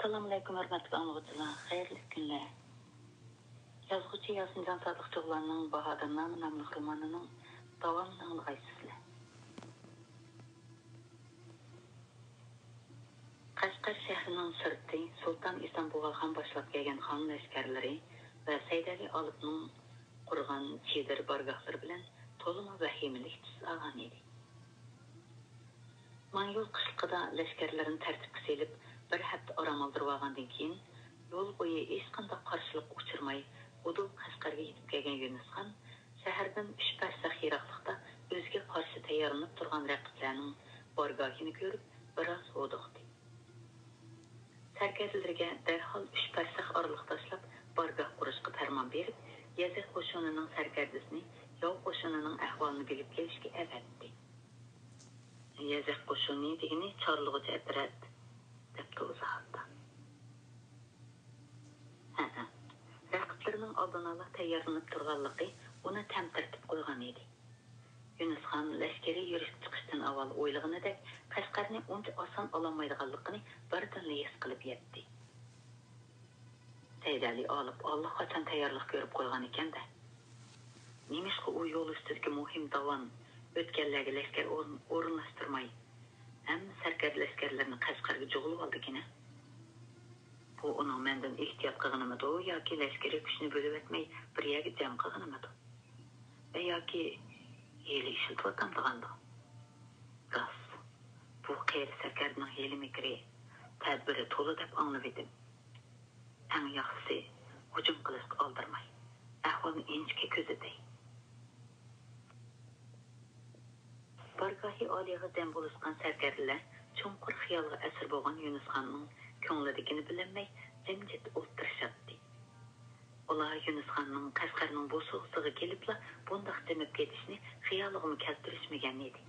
Assalamu alaikum hörmətli anlıqçılar, xeyirli günlər. Yazğıcı Yasincan Sadıqçıoğlu'nun Bahadırnamə namlı romanının davamını anlayırsınızlar. Qashqar şəhərinin sırtı Sultan İhsan Buğaxan başlap gələn xan ləşkərləri və Seyd Ali Alıbның qurğan çedir bargaqları bilan toluma vəhiməlik tus alğan idi. Manyol qışlıqıda ləşkərlərin tərtibə selib bir həftə aram aldırıb alğandan keyin yol boyu heç qanday qarşılıq uçurmay Udul Qashqarga yetib kelgan Yunus xan şəhərdən 3 bərsəx yiroqlıqda özgə qarşı tayyorlanıb turgan rəqiblərinin bargahını görüb biraz odiqdi. Sərkərdilərə dərhal 3 bərsəx aralıq tashlab bargah qurishqa fərman berib, Yazıq qoşununun sərkərdisini yov qoşununun əhvalını bilib kelishga əvətdi. Yazıq qoşunu degini Çarlıqçı ətrət deb uzahatda. Rəqiblərinin aldın ala tayyorlanıb turganlığı ona təm tərtib qoyğan idi. Yunus xan ləşkəri yürüş çıxışdan avval o'ylag'anidek Qashqarni uncha oson olamaydiganligini birdan his qilib yetdi. Seyd Ali olib allaqachon tayyorlik ko'rib qo'ygan ekan-da. Nemishqa u yo'l ustidagi muhim davon o'tganlarga lashkar o'rinlashtirmay, hamma sarkar lashkarlarni Qashqarga jug'ilib oldigina. Bu uning mendan ehtiyot qilganimidi yoki lashkari kuchni bo'lib etmay bir yerga jam qilganimidi? Yoki hiyla ishlatayotgandigandi? Gas. Bu qeyri sarkarning hiyla mikri, tadbiri to'la deb anglab edim. Eng yaxshisi hujum qilishga oldirmay, ahvolni inchga ko'zatay. Bargahi oliga dam bo'lishgan sarkarlar chunqur xiyolga asir bo'lgan Yunus xonning ko'nglidagini bilmay jimjit o'tirishadi. Ular Yunus xonning Qashqarning bo'sug'isiga kelibla bundaq jimib ketishni xiyoliga keltirishmagan edi.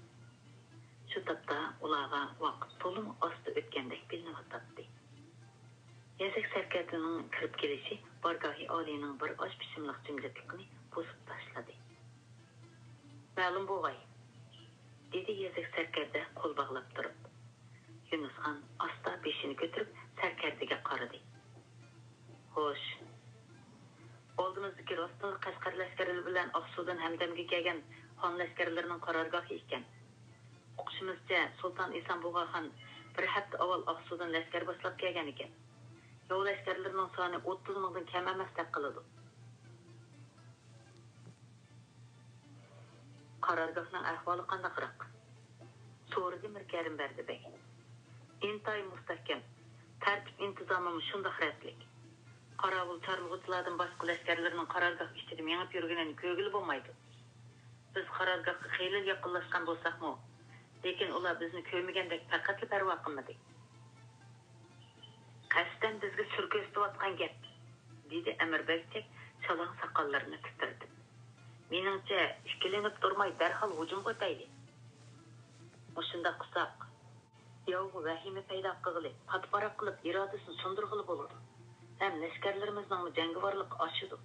Shu topda ularga vaqt to'lim osti o'tgandek bilinyapti. Yazıq sarkardining kirib kelishi Bargahi olining bir osh pishimliq jimjitligini bosib tashladi. Ma'lum bo'lg'ay, dedi yazıq sarkarda qo'l bog'lab turib. Yunus xon asta beshini ko'tarib sarkardiga qaradi. Xo'sh, oldimizdagi Rostonli Qashqar lashkarlari bilan Oqsudan hamdamga kelgan xon lashkarlarining qarorgohi ekan. O'qishimizcha Sultan İhsan Buğaxan bir hafta avval Oqsudan lashkar boshlab kelgan ekan. Yov lashkarlarining soni 30 mingdan kam emas deb qiladi. Qarorgohning ahvoli qandaqroq? So'radi Mirkarim Bardibek. Intay mustahkam. Tartib intizomimiz shundoq ratlik. Qarovul Çarlıqçılardan boshqa lashkarlarning qarorgoh ichida mengib yurganini ko'gili bo'lmaydi. Biz qarorgohga xeyli yaqinlashgan bo'lsakmi, lekin ular bizni ko'rmagandek faqat parvo qilmadi. Qasdan bizga surko'stayotgan gap, dedi Amirbekchek chalon soqollarini titirdi. Meningcha ikkilanib turmay darhol hujumga o'taydi. O'shunda qilsak, yov vahima paydo qilib, patqara qilib irodasini sundirg'ili bo'ladi. Hem lashkarlarimizning jangovarligi oshidi.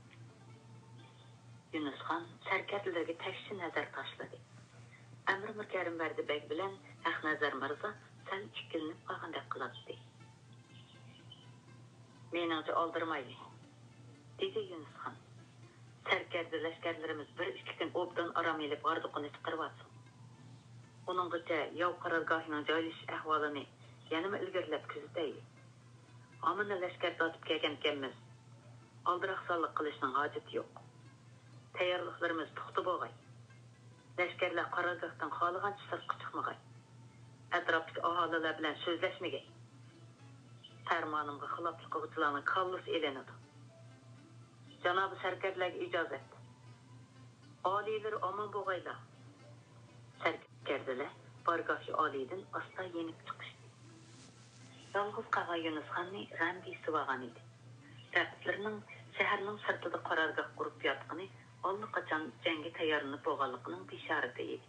Yunus xon sarkarlarga tashchi nazar tashladi. Amir Mirkarim Bardibek bilan Haqnazar Mirzo sal ikkilanib qolgandek qiladi. Meningcha oldirmaydi, dedi Yunus xon. Sarkarda lashkarlarimiz bir ikki kun obdan aram elib orduqini chiqarib Onungacha yov qarorgohining joylashish ahvolini yana ilgarilab kuzataylik. Amina lashkar tatib kelgan ekanmiz. Aldiraqsonlik qilishning hojati yo'q. Tayyorliklarimiz puxta bo'lg'ay. Lashkarlar qarorgohdan xohlagancha sirtqa chiqmag'ay. Atrofdagi aholilar bilan so'zlashmagay. Farmonimga xiloflik qiluvchilarning kallasi elanadi. Janobi sarkarlarga ijozat. Oliylar omon bo'lg'aylar. Sarkardilar Bargahi oliydan asta yenib chiqishdi. Yolg'iz qolgan Yunus xonni g'amgisi bo'lgan edi. Raqiblarning shaharning sirtida qarorgoh qurib yotgani allaqachon jangga tayyorlanib bo'lganligining bishorati edi.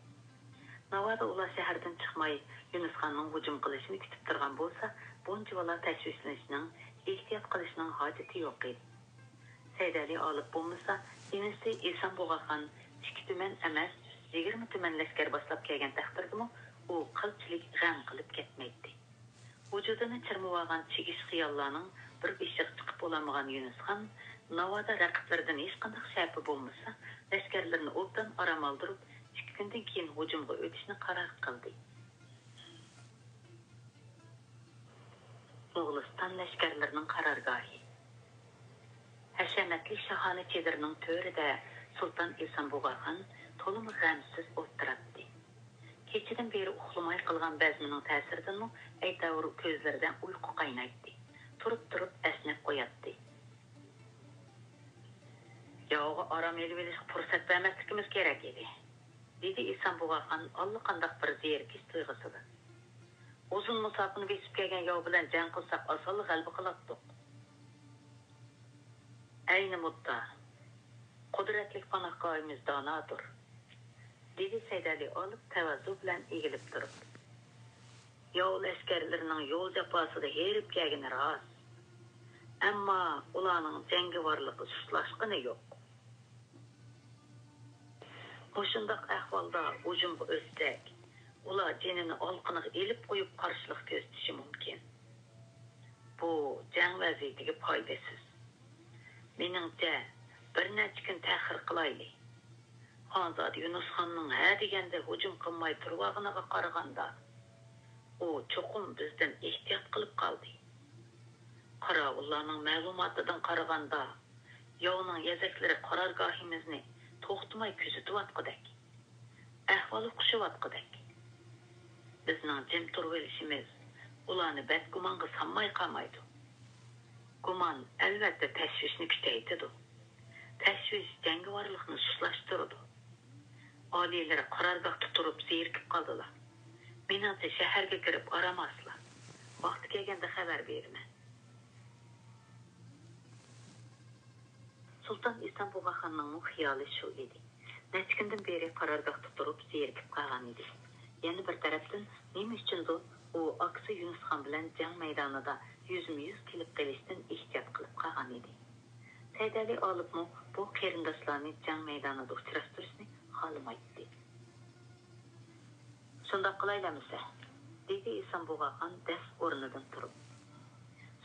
Navoda ular shahardan chiqmay Yunus xonning hujum qilishini kutib turgan bo'lsa, buncha vala tashvishlanishning, ehtiyot qilishning hojati yo'q edi. Seyd Ali olib bo'lmasa, inisi İhsan Buğaxan 2 tuman emas, 20 tuman lashkar boshlab kelgan taqdirda u qilchilik g'am qilib ketmaydi. Vücudunu çırmıvagan çekiş xiyallarının bir beşik çıkıp olamagan Yunus Han, Navada raqiblardan hech qanday şəfi bolmasa, lashkarlarni obdan aram aldırıb, 2 gündən keyin hücumga o'tishni qaror qildi. Moğoliston lashkarlarining qarorgohi. Hashamatli shahona chedirining to'rida Sultan Esanboga Xon to'liq g'amsiz o'tiribdi. Kechadan beri uxlamay qilgan bazmining ta'siridan aytavur ko'zlaridan uyqu qaynaydi. Turib esnab qo'yatdi. Yağğı aram elveriş fırsat vermezlikimiz gerek idi. Dedi Esanboga Xon allaqandaq bir zerkiş tuyg'usida. Uzun musafini besib kelgan yov bilan jang qilsak osonlik g'alaba qilatdik. Ayni mudda qudratli panohgohimiz donodir. Dedi Saydali olib tavazzu bilan egilib turib. Yov lashkarlarining yo'l jafosida herib kelgani rost. Ammo ularning jangovarligi sustlashqini yo'q. Oşundaq ahvalda hücumga o'tsak, ular jenini olqiniga elib qo'yib qarshilik ko'rsatishi mumkin. Bu jang vaziyatiga foydasiz. Meningcha, bir necha kun ta'xir qilaylik. Xonzoda Yunus Xonning ha deganda hücum qilmay turvag'iniga qaraganda, u cho'qim bizdan ehtiyot qilib qoldi. Qarovullarning ma'lumotidan qaraganda, yovning yazaklari qarorgohimizni to'xtamay kuzatayotgandek. Ahvoli xushivatgandek. Bizning jim turib olishimiz ularni badgumonga sanmay qolmaydi. Gumon albatta tashvishni kuchaytiradi. Tashvish jangovarlikni sustlashtiradi. Oliylar qarorgohda turib zerikib qoldilar. Menimcha shaharga kirib aramaslar. Vaqti kelganda xabar beraman. Sultan Esanboga Xonning xiyoli shu edi. Necha kundan beri qarorgohda turib zerikib qolgan edi. Yana bir tarafdan nima uchundir u aksi Yunus Xon bilan jang maydonida yuzma-yuz kelib qolishdan ehtiyot qilib qolgan edi. Saydali olibmi bu qarindoshlarni jang maydonida uchrashtirishni xohlamaydi. Shundoq qilaylamisa, dedi Esanboga Xon das o'rnidan turib.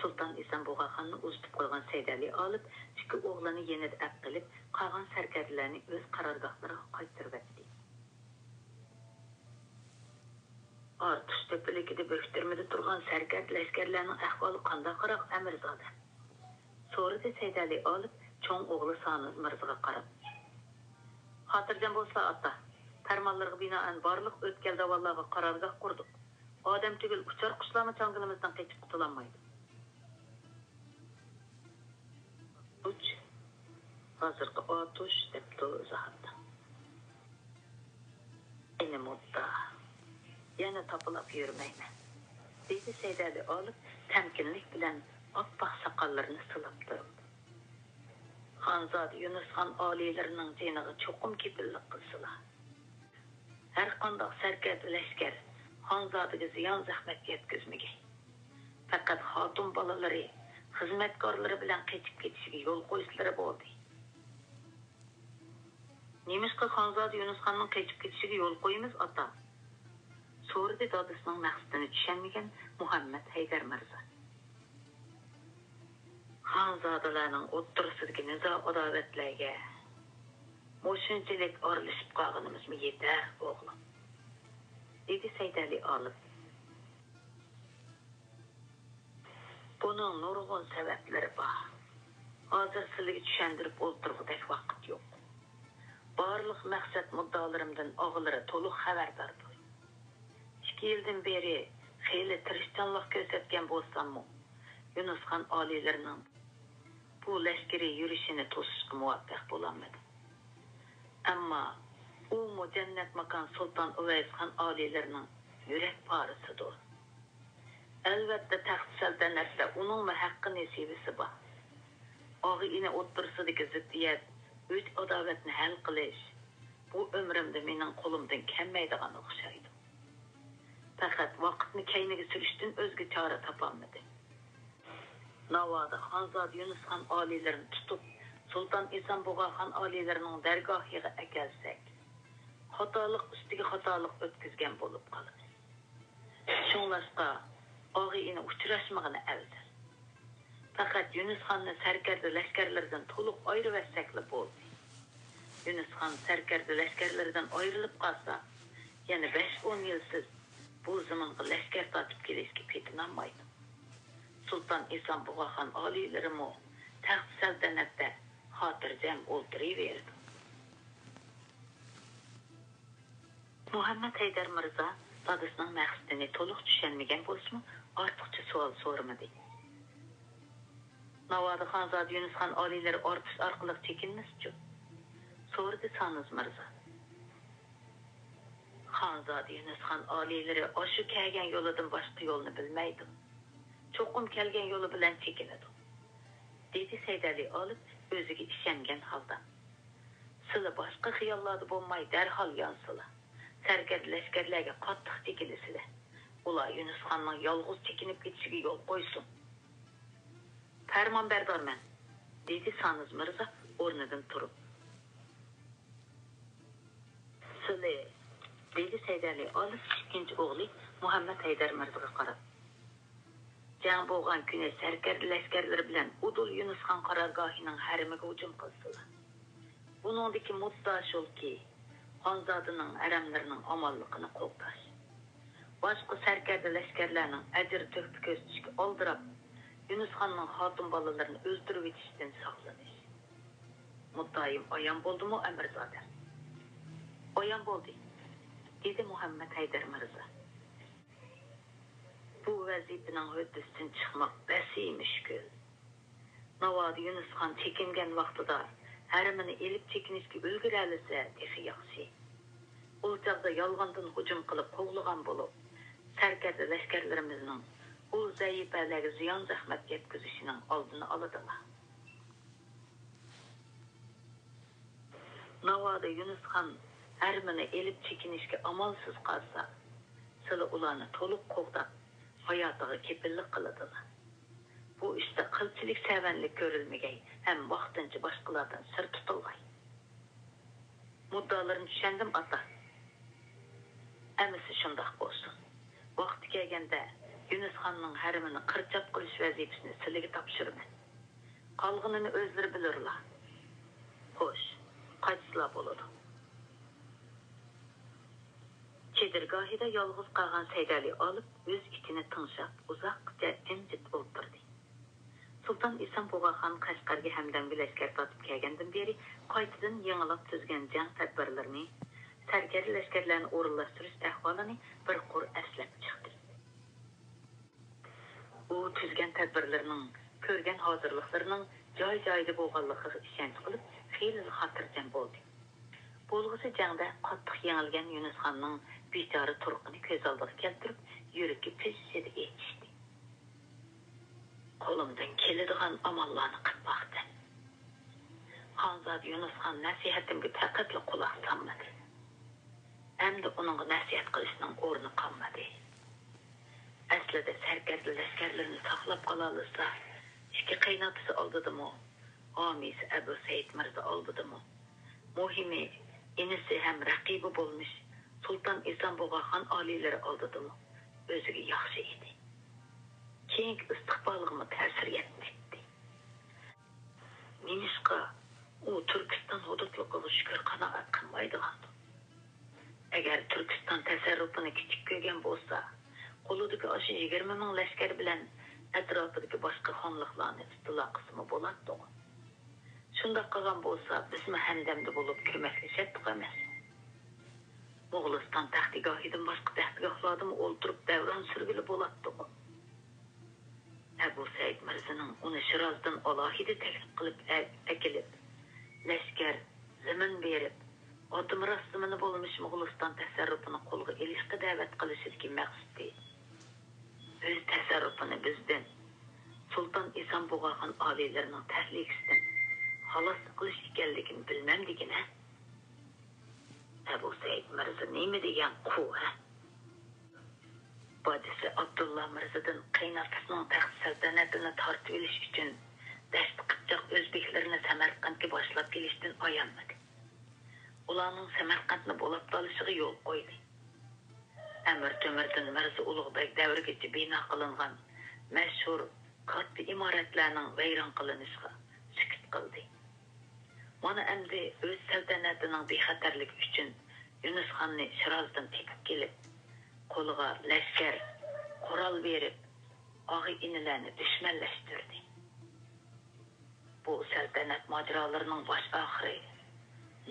Sultan Esanboga Xonni uzitib qo'ygan Saydali olib, ikki o'g'lini yana daf qilib, qolgan sarkarlarni o'z qarorgohlariga qaytarib etdi. Artış tepelikida bo'shtirmida turgan sarkar lashkarlarning ahvoli qandaqroq Amirzada. So'radi Saydali olib, cho'ng o'g'li Soniz Mirzaga qarab. Xotirjam bo'lsa ota, farmonlarga binoan barliq o'tkal davollarga qarorgoh qurdik. Odam tugul uchar qushlarni changilimizdan qochib qutulolmaydi. Hozirgi otush debdi izohatda. Endi mudda yana topilib yurmayman. Dedi Saydali olib, tamkinlik bilan oppoq soqollarini silab turib. Xonzoda Yunus Xon oliylarining jeniga cho'qim kepillik qilsalar. Har qanday sarkar lashkar Xonzodaga ziyon zahmat yetkazmagan. Faqat xotin bolalari, xizmatkorlari bilan qochib ketishiga yo'l qo'yishlari bo'ldi. Nemishqa Xonzoda Yunus Xonning qochib ketishiga yo'l qo'yamiz ota? So'radi dadasining maqsadini tushunmagan Muhammad Haydar Mirza. Xonzodalarning o'ttirisidagi nizo adovatlarga mo'shunchalik orlashib qolganimizmi yetar, o'g'lim? Dedi Saydali olib. Buning nurg'un sabablari bor. Hozir sizlarga tushuntirib o'ltirg'idek vaqt yo'q. Barliq maqsad muddalarimdan og'ilari to'liq xabardordir. 2 yildan beri xeyli tirishchanlik ko'rsatgan bo'lsam-mu, Yunus Xon oliylarining bu lashkariy yurishini to'sishga muvaffaq bo'lolmadi. Ammo u mujannat makon Sulton Uvays Xon oliylarining yurak parisidir. Albatta taxt saltanatda uning haqqi nasibasi bor. Og'ini o'ttirsidagi ziddiyat, o'z adovatni hal qilish bu umrimda mening qo'limdan kelmaydigan o'xshaydi. Faqat vaqtni kayniga surishdan o'zga chora topolmadim. Navoda Xonzoda Yunus Xon oliylarini tutib, Sulton Esanboga Xon oliylarining dargohiga akelsak, xatolik ustiga xatolik o'tkazgan bo'lib qolamiz. Shunlashqa ağayına uçraşmağını əvzəl. Faqat Yunus xanını sərkərdə ləşkərlərdən toluq ayrı vəssəkli boldu. Yunus xan sərkərdə ləşkərlərdən ayrılıb qalsa, yəni 5-10 yılsız bu zamanғы ləşkər tatıb gelişki petinanmaydı. Sultan İslam Buğa xan aliləri mo təxt səltənətdə xatırcəm oldurıverdi. Muhammed Heydər Mirza dadısının məqsədini toluq düşənməyən bolsunmu, artıqca sual sormadı. Navadı Xanzad Yunus xan aliləri arpış arqılıq çekinməsi üçün sordu Sanız Mirza. Xanzad Yunus xan aliləri aşı kəlgən yoludan başqa yolunu bilməydi. Çoxum kəlgən yolu bilən çekinidi. Dedi Seydəli alıb özüge işengen halda. Sılı başqa xiyalları bulmay dərhal yansıla. Sərgərd ləşkərlərə qattıq çekilisile. Ula Yunus xanның yalğız çekinib geçişige yol qoysun. Fərman bərdar mən, dedi Sanız Mirza ornadan turub. Sılı, dedi Seydəli alıb ikinci oğlu Muhammed Heydər Mirza'ya qarab. Can boğan güne sərkərd ləşkərləri bilən Udul Yunus xan qarargahının hərimiga hücum qılsılar. Bunundaki muddaş ol ki, Xanzadının ərəmlərinin amallıqını qoqdaş. Başqa sərkərd ləşkərlərinin əcir töhbü közçüki aldırab, Yunus xanның hatun balalarını öldürüb etişdən saqlanış. Muddayım ayan boldu mu Əmirzadə? Ayan boldu, dedi Muhammed Heydər Mirza. Bu vəzifənin höddüsün çıxmaq bəsi müşkül. Navadı Yunus xan çekinген vaxtıda hərimini elib çekinişki ülgürəlisə tefi yaxşı. Olcaqda yalğandan hücum qılıb qoğluğan bolub, sərkərdə ləşkərlərimizin bu zəifələri ziyan zəhmət yetkizişinin aldını alıdılar. Navadı Yunus xan hərimini elib çekinişki amalsız qalsa, sılı ulanı toluq qoğdaq, hayatığı kepillik kılıdılar. Bu işte kılçılık sevenlik görülmegey, hem vaxtınca başkalardan sır tutulgay. Muddalarını düşendim ata. Əmisi şundak olsun. Vaxtı kelgende Yunus xanның hərimini qırçap qılış vəzifesini siligi tapşırmen. Qalğınını özleri bilirler. Hoş, qaçsıla boludu. Çedirgahida yalğız qalğan Seydəli alıb öz itini tınşap uzaqca cimcit oturdu. Sultan İslam Buğa xan Qashqarga həmdən ləşkər tatıb kəlgəndən beri qaytıdan yanılab tüzgən can tədbirlərini, sərkəri ləşkərlərini orunlaşdırış əhvalını bir qur əsləb çıxdı. O tüzgən tədbirlərinin, körgən hazırlıqlarının cay-cayda boğallıqı işənç qılıb, xeyli xatırcəm boldu. Bolğusu cəngdə qattıq yanılgən Yunus xanның biçarı turqını köz aldığı keltirib, yürüki püssedi etişdi. Kolumdan kelidiğen amallarını qıtmaqdı. Xanzad Yunus xan nəsihətimə təqətlə qulaq sanmadı. Əmdə onun nəsihət qilishinin ornu qalmadı. Əslində sərkərdə ləşkərlərini saxlab qalalırsa, iki qaynatısı aldıdı-mı, amisi Əbu Seyd Mirza aldıdı-mı, muhimi inisi həm rəqibi bolmuş, Sultan İslam Buğa xan aliləri aldıdı-mı, özüge yaxşı idi. Keyinki istiqbalığımı təsir etməkdi. Minişqa, o Türkistan hududluğu şükür qanaat qılmaydıqandı. Əgər Türkistan təsərrüfünü kiçik görgən bolsa, qoludaki aşı 20 min ləşkər bilən ətrafıdaki başqa xanlıqlarını istila qısmı bolatdı. Şunda qalğan bolsa, bizmi həmdəmdə bolup köməkləşətdik emas. Moğolistan təxtigahıdan başqa təxtigahlardan oldurup devran sürgülü bolatdı. Əbu Seyd Mirza'nın onu Şirazdan alahide təklif qılıb əkilib, ləşkər, zəmin verib, adım rastımını bolmuş Moğolistan təsərrüfünü qolğa ilişqi dəvət qilishidiki məqsidi. Öz təsərrüfünü bizdən, Sultan İslam Buğa xan alilərinin təhlikisindən halas qilish ekanligini bilməm degin, hə? Əbu Seyd Mirza neymi degen qu, hə? Bacısı Abdullah Mirza'dan qaynatısının təxt səltənətini tartib eliş üçün dəst qıpcaq özbeklərini Səmərqandga başlap gelişdən ayanmadı. Ularning Səmərqandni bolab qalışığı yol qoydu. Әмір Төмірдің Мірзі Ұлықбек дәуіргече бина қылынған мәшһүр қатты имаратларның вайран қылынышқа сүкіт қылды. Mana әмді өз сәлтәнәтінің бейхатарлық үшін Юнус ханны Шираздан текіп келіп, қолыға ләшкер, құрал беріп, ағы иніләні düşмәнләштірді. Бұл сәлтәнәт мажыраларының баш ақыры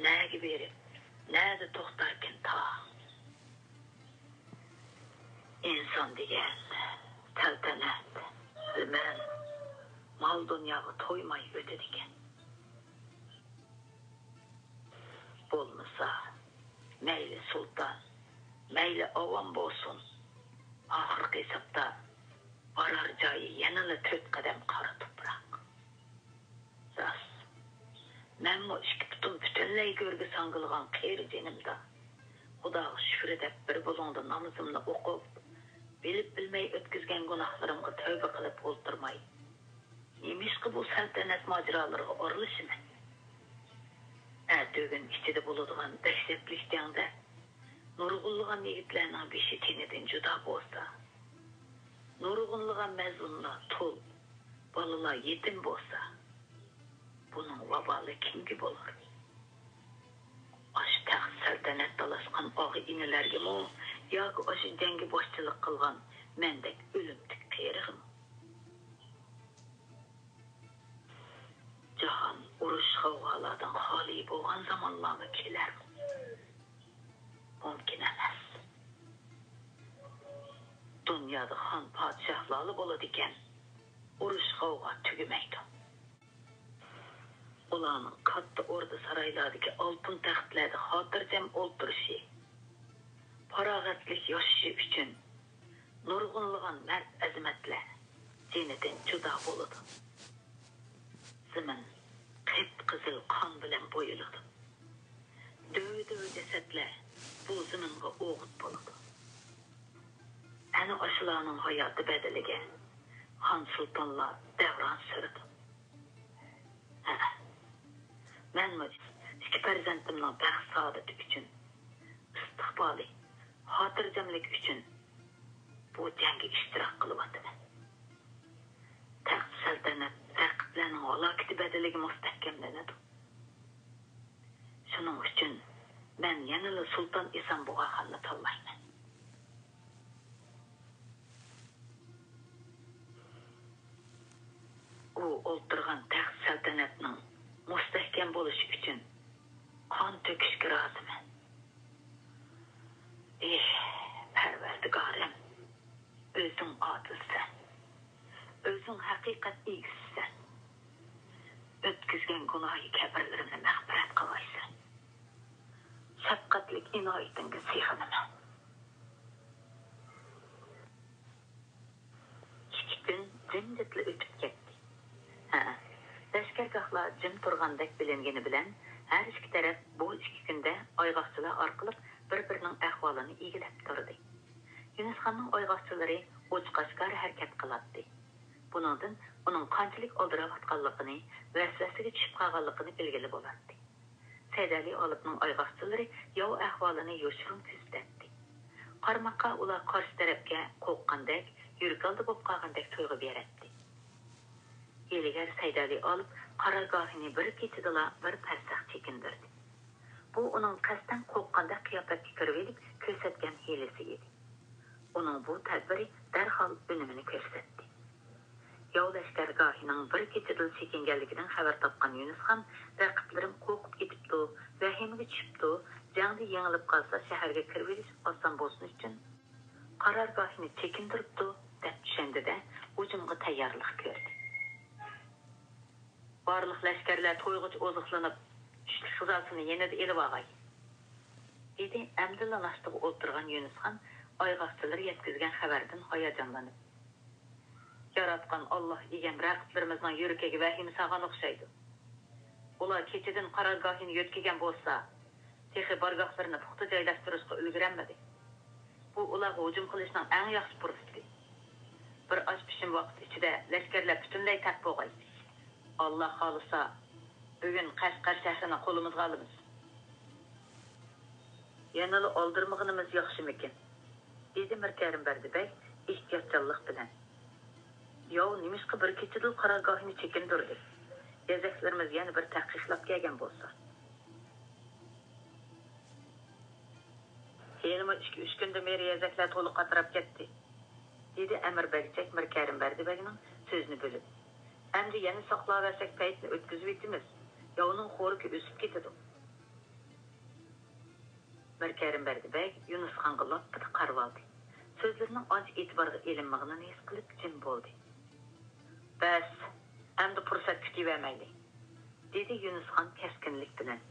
нәгі беріп, нәді тоқтаркен та. İnsan деген сәлтәнәт, білмән, мал дүнияғы тоймай өті деген. Болмаса, мәйлі сұлтан, мәйлі авам болсын, ақырғы есапта барар жайы янылы 4 қадам қара топырақ. Рас, мән мұ ішкі тұтым бүтінләй көргі саңғылған қейрі женімді, Құдағы шүкір edіп бір болуңды намызымны оқып, біліп-білмей өткізген гүнахларымға тәубе қылып олтырмай, немешкі бұл сәлтәнәт мажыраларға орылышы мен? Әтөгін ішеді болудыған дәшсепліктеңді, нұрғылыған егітлерінің беші тенеден жұда болса, нұрғылыған мәзлумла тұл, балыла етім болса, бұның вабалы кімге болыр? Aşı təxt səltənət dalaşqan ağı inələrgə mu, yağı aşı cəngi başçılıq qılğan məndək ölümtük qeyrığım. Cahan uruş xavğalardan xali bolğan zamanlarına kelər. Mümkün emas. Dünyada xan padişahlalı boladı ikən, uruş xavğa tügüməydi. Ulanın katta orada saraylardaki altın taxtlarda hatırcam olturuşu, parağatlik yaşışı üçün nurgunluğun mərd əzmətlə cennetin cüda boludu. Zimin qıp-qızıl kan bilen boyuludu. Döv-döv cesetlə bu ziminға oğut boludu. Əni aşılarının hayatı bədilige Han Sultanla devran sürdü. Mən iki pərzəntimlə bəxt saadəti üçün, istiqbali, hatırcamlik üçün bu cəngi iştirak qılıb atımən. Təxt səltənət rəqiblərinin halakiti bədəligi müstəhkəmlənədi. Şunun üçün mən yanılı Sultan İsanbuğa xanını tallayman. O olturğan təxt səltənətinin müstəhkəm buluşu üçün kan töküşkə razımən. Pərverdigarım, özün adılsən, özün həqiqət iyisən, ötküzgən günahı kəbirlərimlə məğfirət qalaysan, şəfqətlik inayətinə sığınımən. 2 gün cimcitli ötüp getdi. Təşkərgahlar cim turğandək bilingeni bilən, hər iki tərəf bu 2 gündə ayğaqçılar arqılıb bir-birinin əhvalını ilgiləb turdu. Yunus xanның ayğaqçıları uç-qaşqar hərəkət qılatdı. Bunundan onun qançalik aldırab atqanlığını, vəsvəsiga düşüb qalğanlığını bilgili bolatdı. Səydəli alıbның ayğaqçıları yav əhvalını yoşurun küzdətdi. Qarmaqqa ular qarşı tərəfə qoqqandək, yürükaldı bob qalğandək toyğu berətdi. Yeliger Saydali alıp qarargahını bir keçidila bir pərsaq çekindirdi. Bu onun qəsdən qoqqanda qiyafətki kirib edib körsətgən hilesi idi. Onun bu tədbiri dərhal önümünü körsətdi. Yav ləşkərgahının bir keçidil çekingənligidən xəbər tapqan Yunus xan rəqiblərim qoqub getibdi, vəhimiga düşübdi, cəngdə yengilib qalsa şəhərə kirib ediş asan bolsun üçün qarargahını çekindiribdi, dəb düşəndə də ucumğa təyyarlıq gördü. Barlıq ləşkərlər toyğuç ozuqlanıb, şurasını yenə də elib ağay. Dedi, əmdillan açdığı oturğan Yunus xan, ayğaqçıları yetkizgən xəbərdən hayacanlanıb. Yaratqan Allah egəm rəqiblərimizdən yürükəgi vəhimi sağan oxşaydı. Olar keçidin qarargahını yötkəgən bolsa, texi bargaqlarını puxta caylaşdırışqa ülgürənmədi. Bu, ular hücum qilishning ən yaxşı fürsəti. Bir aç pişim vaqt içində ləşkərlər bütünlәй tək boğay. Allah xalısa, bugün Qashqar şəhrini qolumuzga alımız. Yanılı aldırmağınımız yaxşı mekin. dedi Mirkarim Berdibek ehtiyotchanlik bilan. Yo'q, nimishqa bir kechada qarorgohini chekindirdi. Yazaklarimiz yana bir tahqiqlab kelgan bo'lsa. Kelimi 2-3 kunda meri yazaklar to'liq atrab ketdi. Dedi Amir Bagchak Mirkarim Berdibekning so'zini bo'lib. Endi yana saqlaversak paytni o'tkazib etimiz. Yo'qning xo'riki o'sib ketadi. Mirkarim Berdibek Yunusxonga loppida qarab oldi. So'zlarining ancha e'tiborga ilinmaganini his qilib jim bo'ldi. Bas, endi fursat kutavermaydi, dedi Yunusxon keskinlik bilan.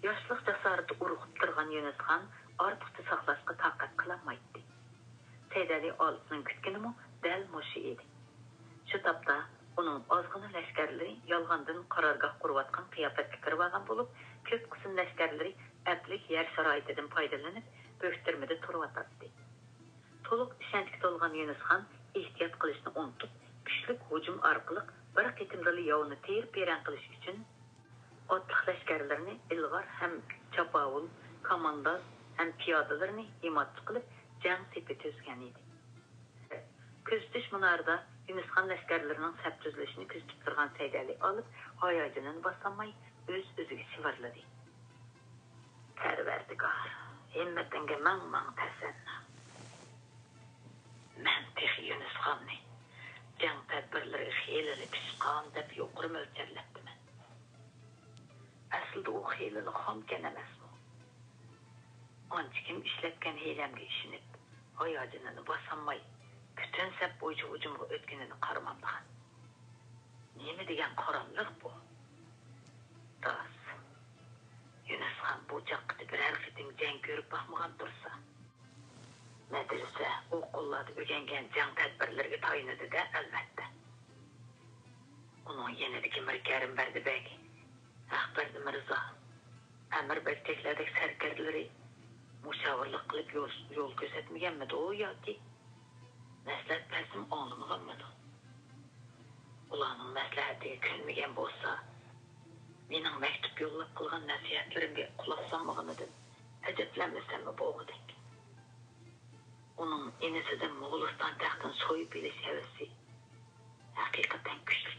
Yoshlik jasorati urg'ib turgan Yunusxon ortiqcha saqlashga taqat qilolmaydi. Saydali oltining kutganimi dal mushu edi. Shu topda uning ozg'ina lashkarlari yolg'ondan qarorgoh qurayotgan qiyofatga kirib olgan bo'lib, ko'p qism lashkarlari aplik yer sharoitidan foydalanib, bo'ktirmada turayotdi. To'liq ishonchga to'lgan Yunusxon ehtiyot qilishni unutib, kuchli hujum orqali bir qitimdali yovni terib-peran qilish uchun otliq lashkarlarni ilg'or ham chapavul, komandos ham piyodalarni himoya qilib jang sepi tuzgan edi. Kuzatish munarida Yunusxon lashkarlarining sap tuzilishini kuzatib turgan Saydali olib, hayojonini bosolmay o'z-o'ziga shivirladi. Parvardigor, himmatingga mang tasanna. Men texi Yunusxonni jang tadbirlari xiyelili pishqon deb yuqori mo'ljallatdiman. Aslida u xiyelili xomkan emasmi? Ancha kim ishlatgan hiylamga ishonib, hayojonini bosolmay bütün sap bo'yicha hujumga o'tganini qaramamdigan. Nima degan qoramliq bu? Rost. Yunusxon bu chaqda biror qitim jang ko'rib baxmagan tursa, madrasa o'quvlarda o'rgangan jang tadbirlariga tayinadi-da albatta. Uning yanadagi Mirkarim Berdibek, Ahbar Mirzo, Amir Bagchaklardagi sarkarlari mushavarlik qilib yo'l ko'rsatmaganmidi u yoki maslahat bersin anlamaganmidi? Ularning maslahatiga ko'nmagan bo'lsa, mening maktub yo'llab qilgan nasihatlarimga quloq solmaganidan ajablanmasammi bo'g'idek. Uning enasidan Mo'g'uliston taxtini so'yib olish havasi haqiqatan kuchli.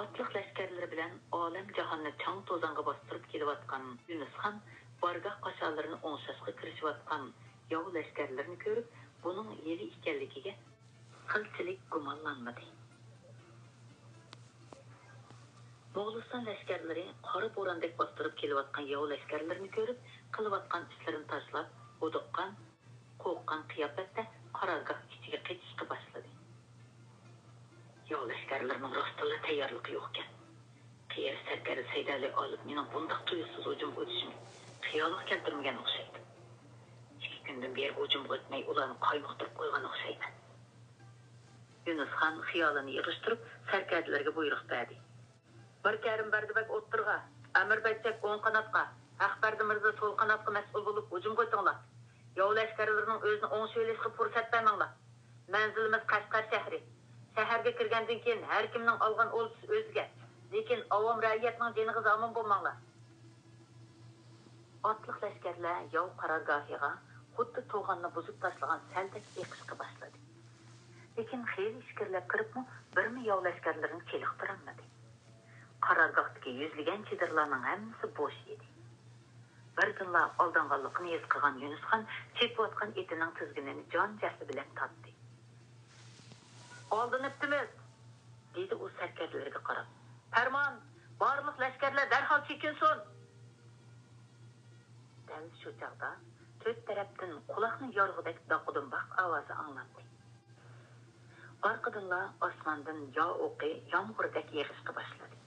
Otliq lashkarlari bilan olam jahonni chang to'zonga bostirib kelayotgan Yunusxon bargoh qasholarini o'ngshashga kirishayotgan yov lashkarlarini ko'rib, buning yeli ekanligiga qilchilik gumonlanmadi. Mo'g'uliston lashkarlari qora bo'rondek bostirib kelayotgan yov lashkarlarini ko'rib, qilayotgan ishlarini tashlab, o'diqqan, qo'rqqan qiyofatda qarorgoh ichiga qaytishga boshladi. Yov lashkarlarining rostila tayyorligi yo'q ekan. Qiyer sarkari Saydali olib mening bundoq tuyuqsiz hujum o'tishimni xiyolga keltirmagan o'xshaydi. 2 kundan beri hujum o'tmay ularni qaymoqtirib qo'ygan o'xshaydi. Yunusxon xiyolini yig'ishtirib sarkarlarga buyruq berdi. Mirkarim Berdibek o'ttirg'a, Amir Bagchak o'ng qanotga, Ahbar Mirzo so'l qanotga mas'ul bo'lib hujum qo'ytinglar. Yov lashkarlarining o'zini o'ng so'ylashga fursat bermanglar. Manzilimiz Qashqar shahri. Shaharga kirgandan keyin har kimning olgan o'lchisi o'ziga, lekin avom ra'yatning joniga zomin bo'lmanglar. Otliq lashkarlar yov qarorgohiga xuddi to'g'onni buzib tashlagan saldak eqishga boshladi. Lekin xeyli ishkirlab kiribmi, birmi yov lashkarlarini cheliqtirolmadi. Qarorgohdagi yuzlagan chidirlarning hammasi bo'sh edi. Birdinla aldanganligini his qilgan Yunusxon chepayotgan etining tizginini jon jahli bilan tortdi. Oldinibdimiz, dedi u sarkarlarga qarab. Farmon, barliq lashkarlar darhol chekinsin. Dal shu chaqda to'rt tarafdan quloqni yorg'idek doqudunbaq ovozi anglandi. Orqadanla osmondan yo o'qi, yomg'irdak yig'ishga boshladi.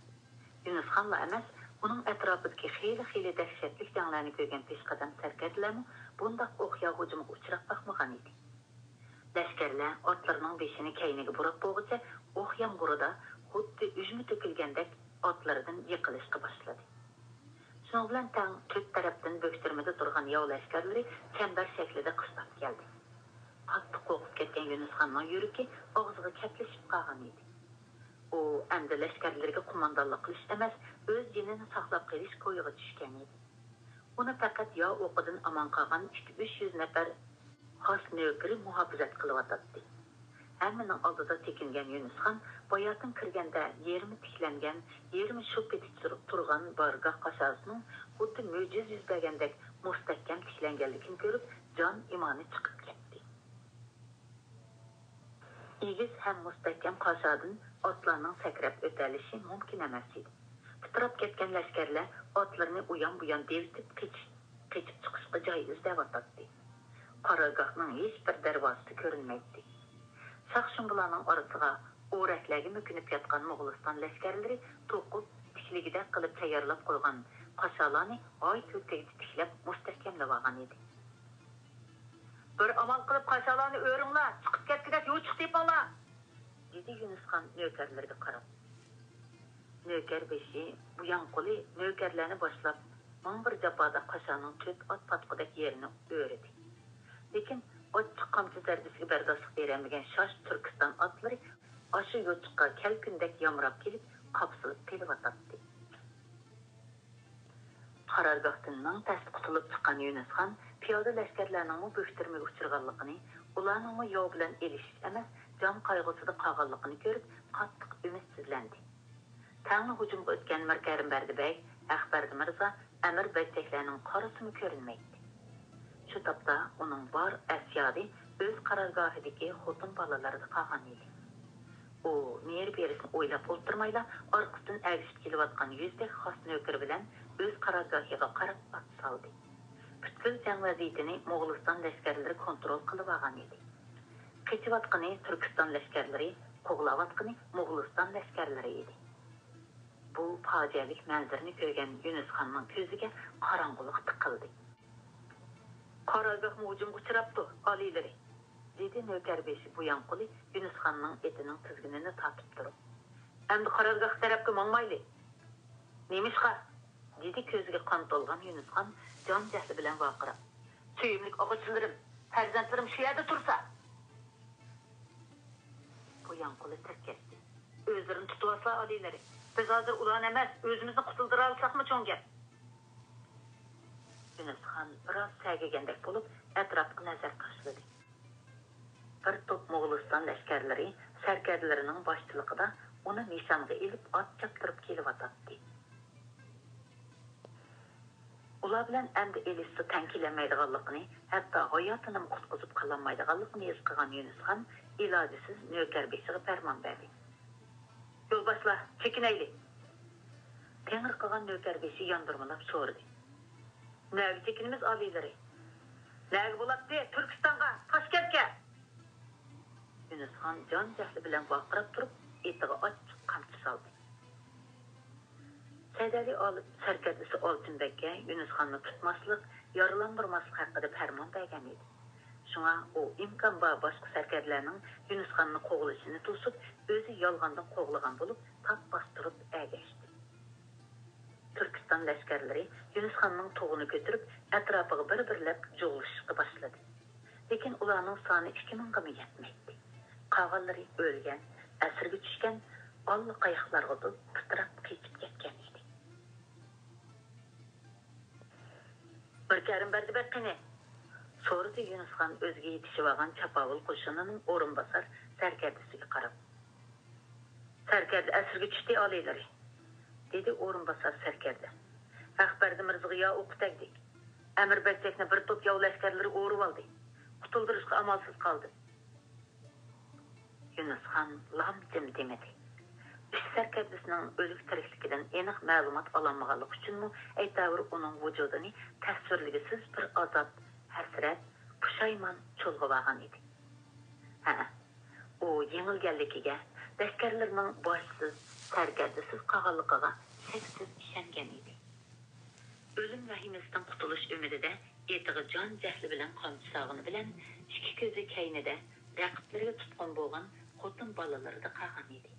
Yunusxonla emas, uning atrofidagi xeyli dahshatli janglarni ko'rgan peshqadam sarkarlarmi bundoq o'qya hujumga uchrab baxmagan edi. Lashkarlar otlarning beshini kayniga burab bo'g'icha o'q yomg'irida xuddi ujmi to'kilgandek otlaridan yiqilishga boshladi. Shuning bilan tang to'rt tarafdan bo'ktirmada turgan yov lashkarlari chambar shaklida qistab keldi. Qattiq qo'rqib ketgan Yunusxonning yuragi og'ziga kaplashib qolgan edi. U endi lashkarlarga qo'mondonlik qilish emas, o'z jinini saqlab qolish ko'yiga tushgan edi. Uni faqat yo o'qidan aman qolgan 200-300 nafar xos nökeri muhofizat qilyotdi. Hammaning oldida tekingan Yunusxon boyatın kirganda yerimi tiklangan, yerimi sho'p etib turgan bargoh qashosining xuddi mo'jiz yuz bergandek mustahkam tiklanganligini ko'rib, jon imoni chiqib ketdi. Egiz ham mustahkam qashodin otlarning sakrab o'talishi mumkin emas edi. Titrab ketgan lashkarlar otlarni uyon-buyon devitib qechib chiqishga joy izlayotdi. Qarorgohning hech bir darvozasi ko'rinmaydi. Şaqşın bularning orasiga o'raklarga mukinib yotgan Mo'g'uliston lashkarlari to'qib tikligida qilib tayyorlab qo'ygan qasholarni oy ko'kda tiklab mustahkamlab olgan edi. Bir amal qilib qasholarni o'ringlar, chiqib ketgidek yo'chiq tepinglar, dedi Yunusxon nökarlarga qarab. Nökar beshi bu yan qo'li nökarlarni boshlab ming bir jafoda qashoning to'rt ot patqidek yerini o'rdi. Lekin ochiq qamchi zarbisiga bardoslik beramagan shosh Turkiston otlari aşı yo'chiqqa kelkundek yamrab kelib qapsilib kelyotdi. Qarorgohdan ming past qutulib chiqqan Yunusxon piyoda lashkarlarning bo'ktirmaga uchirganligini, ularning yov bilan elishish emas, jon qayg'usida qolganligini ko'rib, qattiq umidsizlandi. Tangni hujumga o'tgan Mirkarim Bardibay, Axbardi Mirzo, Amir Bachaklarning qorasimi ko'rinmaydi. Shu topda uning bor asyodi o'z qarorgohidagi xotin bolalarida qolgan edi. U ner berisini o'ylab o'ltirmayla orqasidan agishib kelayotgan yuzdek xos nökar bilan o'z qarorgohiga qarab ot soldi. Butkul jang vaziyatini Mo'g'uliston lashkarlari kontrol qilib olgan edi. Qechiyotgani Turkiston lashkarlari, qo'g'layotgani Mo'g'uliston lashkarlari edi. Bu fojialik manzarani ko'rgan Yunusxonning ko'ziga qorong'ulik tiqildi. Qarorgoh hujumga uchrabdi, oliylar, dedi nökar beshi bu yan qo'li Yunusxonning etining tizginini tortib turib. Endi qarorgoh tarafga mangmayli. Nemishqa? Dedi ko'ziga qon to'lgan Yunusxon jon jahli bilan vaqirab. Suyimlik o'g'itchilarim, farzandlarim shu yerda tursa. Bu yan qo'li tirkashdi. O'zlarini tutib olsa oliylar. Biz hozir ularni emas, o'zimizni qutuldira olsakmi cho'ng gap? Yunusxon biroz sagigandek bo'lib, atrofga nazar tashladi. Bir to'p Mo'g'uliston lashkarlari sarkarlarining boshchiligida uni nishonga ilib ot choptirib kelyotdi. Ular bilan endi elisi tankilanmaydiganligini, hatto hayotini qutqizib qololmaydiganligini his qilgan Yunusxon ilojisiz nökar beshiga farmon berdi. Yo'lboshlar, chekinaylik. Tengir qilgan nökar beshi yondirmalab so'radi. Nagi chekinimiz oliyları? Nagi bo'ladi Turkistonga, Toshkentga? Yunusxon jon jahli bilan vaqirab turib, etiga ochiq qamchi soldi. Saydali olib sarkardisi Oltinbekka Yunusxonni tutmaslik, yaralandırmaslik haqida farmon bergan edi. Shunga u imkon bor boshqa sarkarlarning Yunusxonni qo'g'lashini to'sib, o'zi yolg'ondan qo'g'lagan bo'lib, tap bostirib agashdi. Turkiston lashkarlari Yunusxonning to'g'ini ko'tarib, atrofiga bir-birlab jo'g'lashishga boshladi. Lekin ularning soni 2000 ga yetmaydi. Qolganlari o'lgan, asirga tushgan, olli qayiqlarga titrab ketib ketgan edi. Mirkarim Bardibay qani? So'radi Yunusxon o'ziga yetishib olgan Chapavul qo'shinining o'rinbosar sarkardisiga qarab. Sarkarda asirga tushdi oliylar, dedi o'rinbosar sarkarda. Axbardi Mirzoga yo o'qitagdik. Amir Bachakni bir to'p yov lashkarlari o'rib oldi. Qutuldirishga amalsiz qoldi. Yunusxon lam jim demedi. Üç sarkardisining o'lik tirikligidan aniq ma'lumot ololmaganligi uchunmi aytavur uning vujudini tasvirligisiz bir azob, hasrat, pushaymon cho'lg'ab olgan edi. U yengilganligiga, lashkarlarning boshsiz, sarkardisiz qolganligiga shaksiz ishongan edi. O'lim vahimasidan qutulish umidida etiga jon jahli bilan qamchi sog'ini bilan ikki ko'zi kaynida raqiblariga tutqun bo'lgan xotin bolalarida qolgan edi.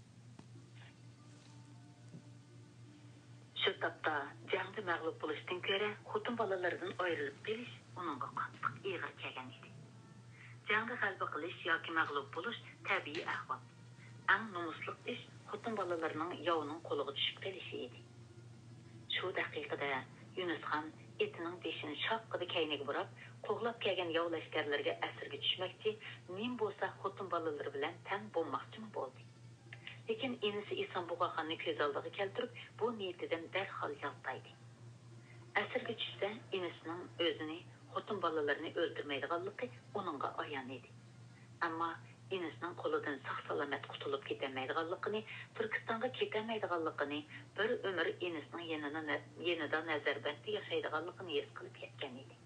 Shu topda jangda mag'lub bo'lishdan ko'ra xotin bolalaridan ayrilib qolish uningga qattiq ig'ir kelgan edi. Jangda g'alaba qilish yoki mag'lub bo'lish tabiiy ahvol. Eng nomusli ish xotin bolalarining yovining qo'liga tushib qolishi edi. Shu daqiqada Yunusxon etining beshini şaqqıda keynege burab, qoğlap kelgan yov lashkarlarga asirga tushmoqchi, men bo'lsa xotin bolalari bilan tang bo'lmoqchimi bo'ldi. Lekin enisi Isanbug'axonni ko'z oldiga keltirib, bu niyatidan darhol yaltaydi. Asirga tushsa, enisining o'zini xotin bolalarini o'ldirmaydiganligi uningga ayon edi. Ammo enisining qo'lidan sog'-salomat qutulib ketamaydiganligini, Turkistonga ketamaydiganligini, bir umr enisining yanida nazarbandda yashaydiganligini his qilib yetgan edi.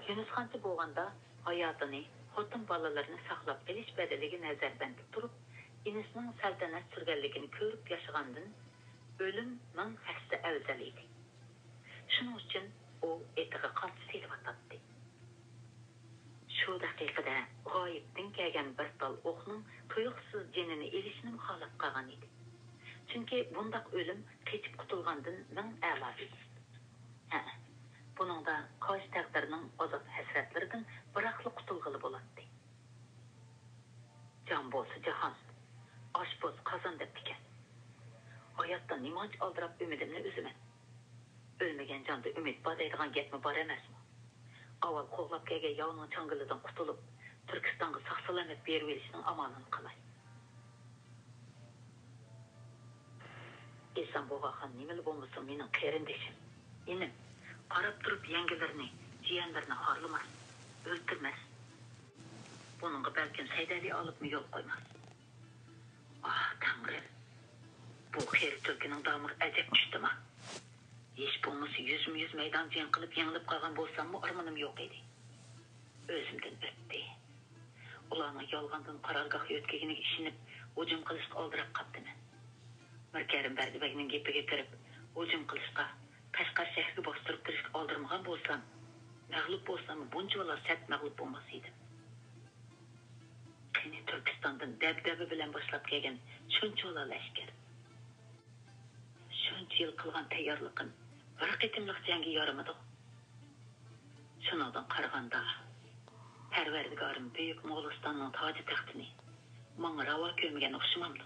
Yunusxoncha bo'lganda hayotini, xotin bolalarini saqlab qilish badaliga nazarbandda turib, enisining saltanat surganligini ko'rib yashagandan o'lim ming hassa afzal edi. Shuning uchun u etiga qon silvatdi. Shu daqiqada g'oyibdan kelgan bir tal o'qning tuyuqsiz jinini elishni muxolif qilgan edi. Chunki bundaq o'lim qechib qutulgandan ming a'lo edi. Buningda qosh taqdirning azob hasratlaridan biroqli qutulg'ili bo'ladi. Jon bo'lsa jahon, osh bo'lsa qozon deb ekan. Hayotdan nimanch oldirab umidimni o'ziman. Ölmegen jonda umid bor deydigan gapmi bor emasmi? Avval qo'g'lab kelgan yovning changilidan qutulib, Turkistonga sog'-salomat berib olishning amonini qilay. Isanbug'axon nimali bo'lmasa mening qarindishim. Enim qarab turib yangilarini, jiyanlarini xorlamas, o'ltirmas. Buningga balkim Saydali olibmi yo'l qo'ymas. Tangrim. Bu xeri tulkining damir ajab tushdimi? Hech bo'lmasa yüz maydon jang qilib yengilib qolgan bo'lsam-mu armonim yo'q edi. O'zimdan o'tdi. Ularning yolg'ondan qarorgohga o'tganiga ishinib, hujum qilishga oldirab qoldim. Mirkarim Bardibagning gapiga kirib, hujum qilishga, Qashqar shahriga bostirib kirishga oldirmagan bo'lsam, mag'lub bo'lsam, bunchalar sat mag'lub bo'lmas edim. Qani Turkistondan dabdaba bilan boshlab kelgan shunchalar lashkar. Shuncha yil qilgan tayyorligim bir qitimliq jangga yaramadi. Shundan qaraganda Parvardigorim buyuk Mo'g'ulistonning toji taxtini menga ravo ko'rmagan o'xshamamdi.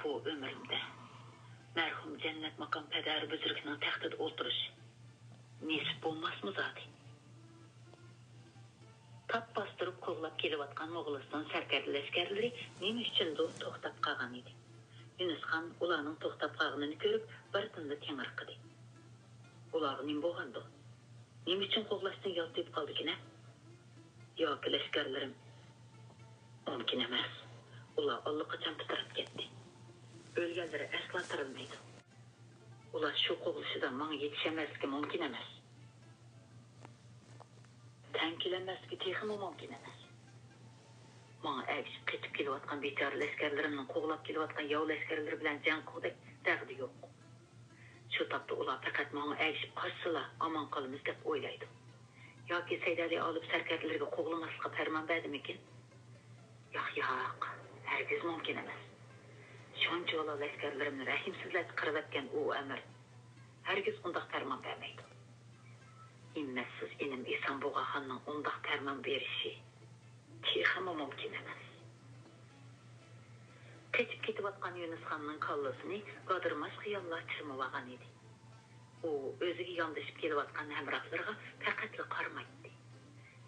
Bu umrimda marhum jannat maqom padari buzrukning taxtida o'tirish nasib bo'lmasmi zoti? Tap bostirib qo'g'lab kelayotgan Mo'g'uliston sarkarda lashkarlari nima uchundir to'xtab qolgan edi. Yunusxon ularning to'xtab qolganini ko'rib, bir tunda tengirqidi. Ular nima bo'lgandi? Nima uchun qo'g'lashdan yoltib qoldi-ki-na? Yo'q, lashkarlarim. Mumkin emas. Ular allaqachon bitirib ketdi. O'lganlari asla tirilmaydi. Ular shu qo'g'lishidan menga yetishamasligi mumkin emas. Tankilanmasligi texmi mumkin emas. Menga agishib ketib kelayotgan bechora lashkarlarimning qo'g'lab kelayotgan yov lashkarlari bilan jang qildik, dag'di yo'q. Shu topda ular faqat menga agishib qochsalar omon qolamiz deb o'ylaydi. Yoki Saydali olib sarkarlarga qo'g'lamaslikqa farmon berdimikin? Yo'q, hargiz mumkin emas. Shunchalar lashkarlarimni rahimsizlatib qirib u amir hargiz undaq farmon bermaydi. Immassiz enim Isanbug'axonning undaq farmon berishi texmi mumkin emas. Qechib ketayotgan Yunusxonning kallasini qodirmash xiyollar chirmab olgan edi. U o'ziga yondashib kelayotgan hamrohlarga faqatli qaramaydi.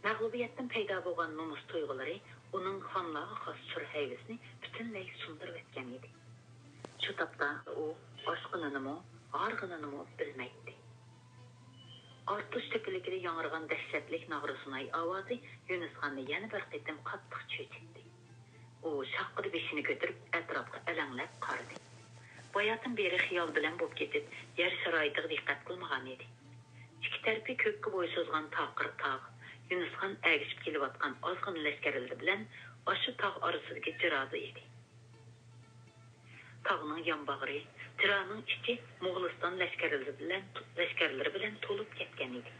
Mag'lubiyatdan paydo bo'lgan nomus tuyg'ulari uning xonlarga xos surhaybisini butunlay sundirib o'tgan edi. Shu topda u oshqinini, g'arg'inini bilmaydi. Ortish tepiligida yangragan dahshatli nag'risunay ovozi Yunusxonni yana bir qitim qattiq cho'chitdi. U shaqqida beshini ko'tarib atrofga alanglab qaradi. Boyatin beri xiyol bilan bo'lib ketib, yer sharoitiga diqqat qilmagan edi. Ikki tarafi ko'kka bo'y so'zgan taqir tog', Yunusxon agishib kelayotgan ozg'in lashkarlar bilan oshu tog' orasidagi jirozi edi. Tog'ning yonbag'ri, jironing ichi Mo'g'uliston lashkarlari bilan to'lib ketgan edi.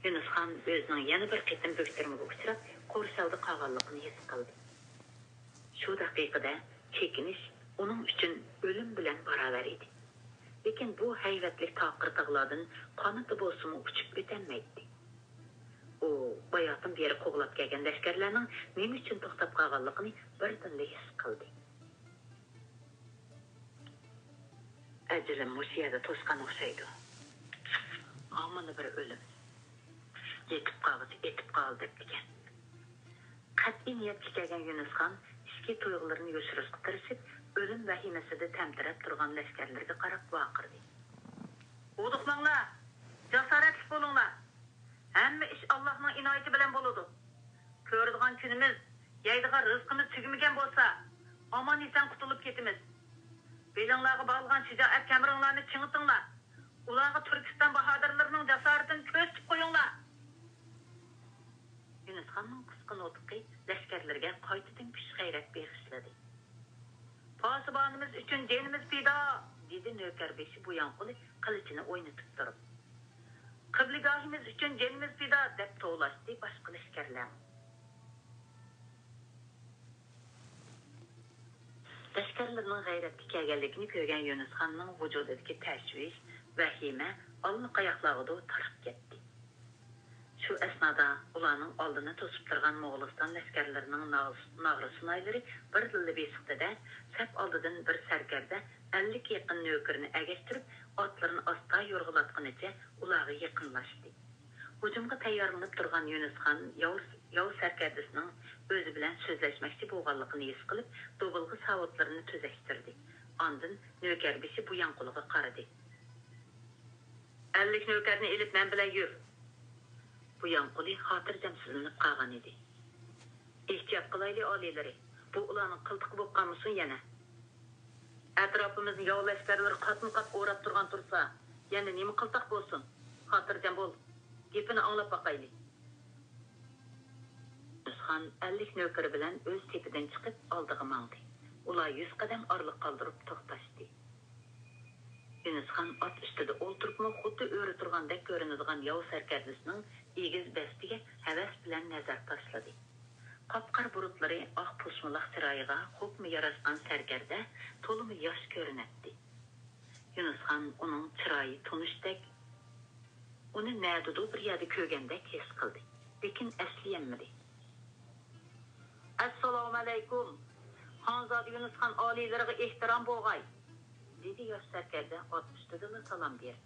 Yunusxon o'zining yana bir qitim bo'ktirmaga uchrab, qo'rsavda qolganligini his qildi. Shu daqiqada chekinish uning uchun o'lim bilan barobar edi. Lekin bu hayvatli taqir tog'lardan qanoti bo'lsa-mu uchib o'tolmaydi. U bayotin beri qo'g'lab kelgan lashkarlarning nima uchun to'xtab qolganligini birdan his qildi. Әҗелем мұшы еді тосқан оқшайды. Аманы бір өлім. Етіп қалғысы, етіп қалды деп деген. Қатты ниетке келген Юнусхан ішкі тұйғыларын өшірісіп тырысып, өлім вәхимесіде тәмтіреп тұрған ләшкерлерге қарап вақырды. Oduqmanglar, jasoratli bo'linglar. Hamma ish Allohning inoyati bilan bo'ladi. Ko'radigan kunimiz, yeydigan rizqimiz tugamagan bo'lsa, omon eson qutulib ketamiz. Belinglarga bog'lagan shijoat kamiringlarni ching'itinglar. Ularga Turkiston bahodirlarining jasoratini ko'rsatib qo'yinglar. Yunusxonning qisqa nutqi lashkarlarga qaytadan kuch-g'ayrat bag'ishladi. Posibonimiz uchun jonimiz fido, dedi nökarbeshi bu yanquli qilichini o'ynatib turib. Qibligahimiz uchun jonimiz fido deb to'lashdi boshqa lashkarlar. Lashkarlarning g'ayratga kelganligini ko'rgan Yunusxonning vujudidagi tashvish, vahima allaqayoqlarga tarqab ketdi. Shu asnoda ularning oldini to'sib turgan Mo'g'uliston lashkarlarining nag'ri sunaylari bir dilda besiqdida saf oldidan bir sarkarda 50 yaqin nökarni agashtirib, otlarini asta yo'rg'ilatganicha ularga yaqinlashdi. Hujumga tayyorlanib turgan Yunusxon yov sarkardasining o'zi bilan so'zlashmoqchi bo'lganligini his qilib, do'bilg'i savotlarini tuzashtirdi. Ondan nökarbeshi bu yanquliga qaradi. 50 nökarni ilib men bilan yur. Bu yanquli xotirjamsizlanib qolgan edi. Ehtiyot qilayli oliylari. Bu ularning qiltiqi bo'lib qolmasin yana. Atrofimizni yovlashlarlar qatma-qat o'rab turgan tursa, yana nima qiltaq bo'lsin? Xotirjam bo'l. Gapini anglab boqayli. Yunusxon 50 nökari bilan o'z tepidan chiqib oldiga mangdi. Ular 100 qadam orliq qoldirib to'xtashdi. Yunusxon ot ustida o'ltiribmi, xuddi o'ri turgandek ko'rinadigan yov sarkardasining egiz bastiga havas bilan nazar tashladi. Qapqar burutlari oq pushmuloq chiroyiga xo'pmi yarashgan sarkarda to'limi yosh ko'rinadi. Yunusxon uning chiroyi tunishdek, uni nadudu bir yerda ko'rgandek his qildi, lekin asliyanmadi. Assalomu alaykum. Xonzod Yunusxon oliylariga ehtirom bo'lg'ay, dedi yosh sarkarda ot ustida salom berdi.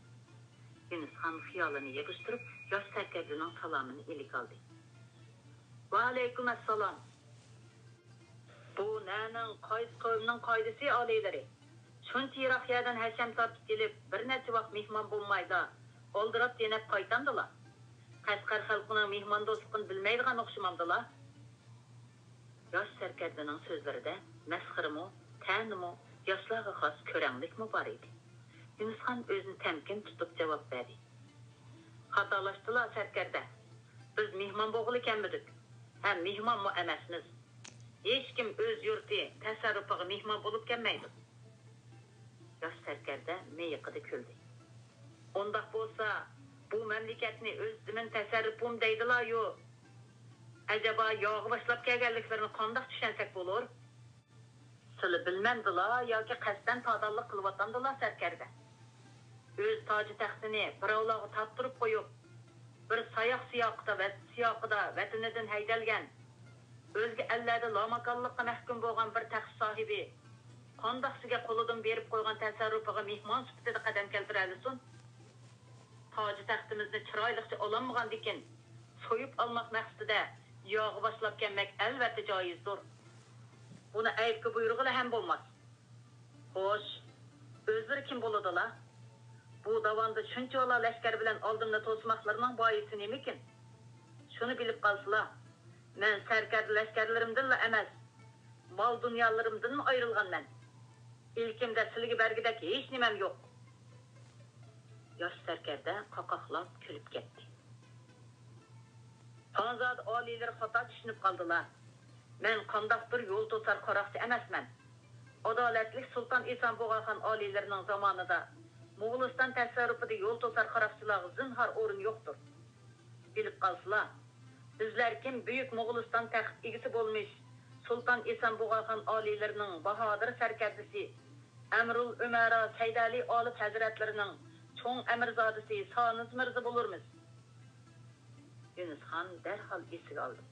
Yunusxon xiyolini yig'ishtirib, yosh sarkardaning salomini ilik oldi. Va alaykum assalom. Bu naning qaysi qavmning qoidasi oliylari? Shuncha yiroq yerdan hasham tortib kelib, bir necha vaqt mehmon bo'lmaydi, oldirab denab qaytandilar. Qashqar xalqining mehmon do'stligini bilmaydigan o'xshamamdilar. Yosh sarkardaning so'zlarida masxirimi, ta'nimi, yoshlarga xos ko'ranglikmi bor edi. Yunusxon o'zini tamkin tutib javob berdi. Xatolashdilar sarkarda. Biz mehmon bo'g'ili ekanmidik. Ha, mehmonmi emasmiz. Hech kim o'z yurti tasarrufiga mehmon bo'lib kelmaydi. Yosh sarkarda meyiqida kuldi. Undaq bo'lsa, bu mamlakatni o'z zimin tasarrufim deydilar-yu. Acaba yog'i boshlab kelganliklarini qandoq tushunsak bo'lar? Sizlar bilmamdilar yoki qasddan tadalliq qilyotgandilar sarkarda. O'z toji taxtini birovlarga toptirib qo'yib, bir siyoqida vatanidan haydalgan, o'zga ellarda lomakonlikqa mahkum bo'lgan bir taxt sohibi qandoqsiga qo'lidan berib qo'ygan tasarrufiga mehmon sifatida qadam keltiralisin? Toji taxtimizni chiroyliqcha ololmagan ekan, so'yib olmoq maqsadida yog'i boshlab kelmak albatta joizdir. Buni aybga buyrug'ila ham bo'lmas. Xo'sh, o'zlari kim bo'ladilar? Bu davonda shuncha lashkar bilan oldimda to'smoqlarning boisi nima ekan? Shuni bilib qolsalar, men sarkar lashkarlarimdan emas, mol dunyolarimdan ayrilganman. Ilkimda sizga bergidek hech nimam yo'q. Yosh sarkarda qoqoqlab kulib ketdi. Xonzod oliylar xato tushunib qoldilar. Men qandaqdir yo'l to'sar qaroqchi emasman. Adolatli Sultan Esonbog'xon oliylarining zamonida Mo'g'uliston tasarrufida yo'l to'sar qaroqchilarga zinhor o'rin yo'qdir. Bilib qolsalar, bizlar kim buyuk Mo'g'uliston taxt egisi bo'lmish Sultan Esonbog'xon oliylarining bahodir sarkardasi Amrul Umara Saydali Olib hazratlarining cho'ng amirzodasi Soniz Mirza bo'lurmiz. Yunusxon darhol esiga oldi.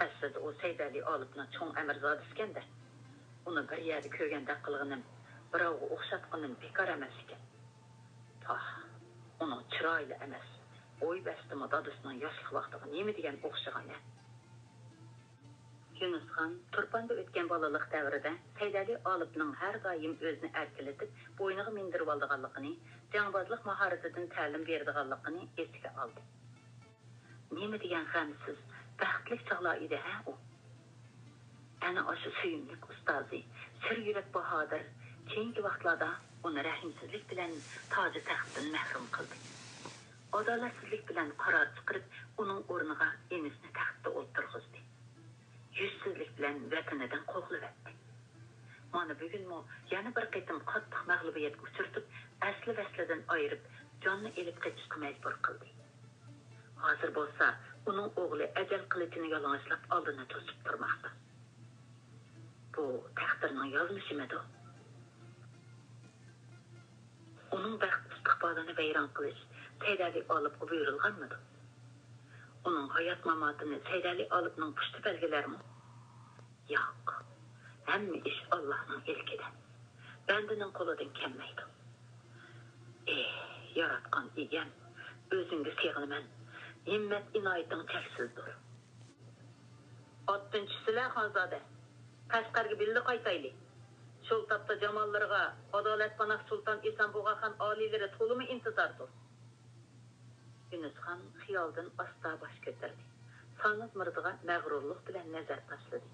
Aslida o Saydali Olibning cho'ng amirzodasi ekanda. Uni bir yerda ko'rganda qilganim birovga o'xshatqanim bekor emas ekan. Uning chiroyli emas. O'y bastimi dadasining yoshlik vaqtiga nima degan o'xshagan. Yunusxon Turpanda o'tgan bolalik davrida Saydali Olibning har doim o'zini erkilatib, bo'yniga mindirib olganligini, jangbozlik mahoratidan ta'lim berdiganligini esiga oldi. Nima degan g'amsiz, baxtli chog'lar edi u. Ana o'sha suyimli ustozi, sir yurak bahodir, keyingi vaqtlarda uni rahimsizlik bilan toji taxtdan mahrum qildi. Adolatsizlik bilan qaror chiqarib, uning o'rniga enisini taxtda o'tirg'izdi. Yüzsizlik bilan vatanidan qo'g'livatdi. Mana bugunmi yana bir qitim qattiq mag'lubiyatga uchirtib, asli vaslidan ayirib, jonni elib qochishga majbur qildi. Hozir bo'lsa, uning o'g'li ajal qilichini yalang'ochlab oldini to'sib turmoqda. Bu taqdirning yozmishimidir. Uning baxt istiqbolini vayron qilish Saydali olib buyurilganmidi? Uning hayot mamatini Saydali olibning pushti belgilarmi? Yo'q. Hamma ish Allohning ilkidan. Bandining qo'lidan kelmaydi. Yaratgan egam, o'zingga sig'inaman. Himmat inoyating cheksizdir. 6-silar Xonzoda. Qashqarga billi qaytayli. Şol tapda jamallarga Adolatpanoh Sultan Esanboga xon oliylari to'limi intizordir. Yunusxon xiyoldan asta bosh ko'tardi. Sanız mirdiga mag'rurlik bilan nazar tashladi.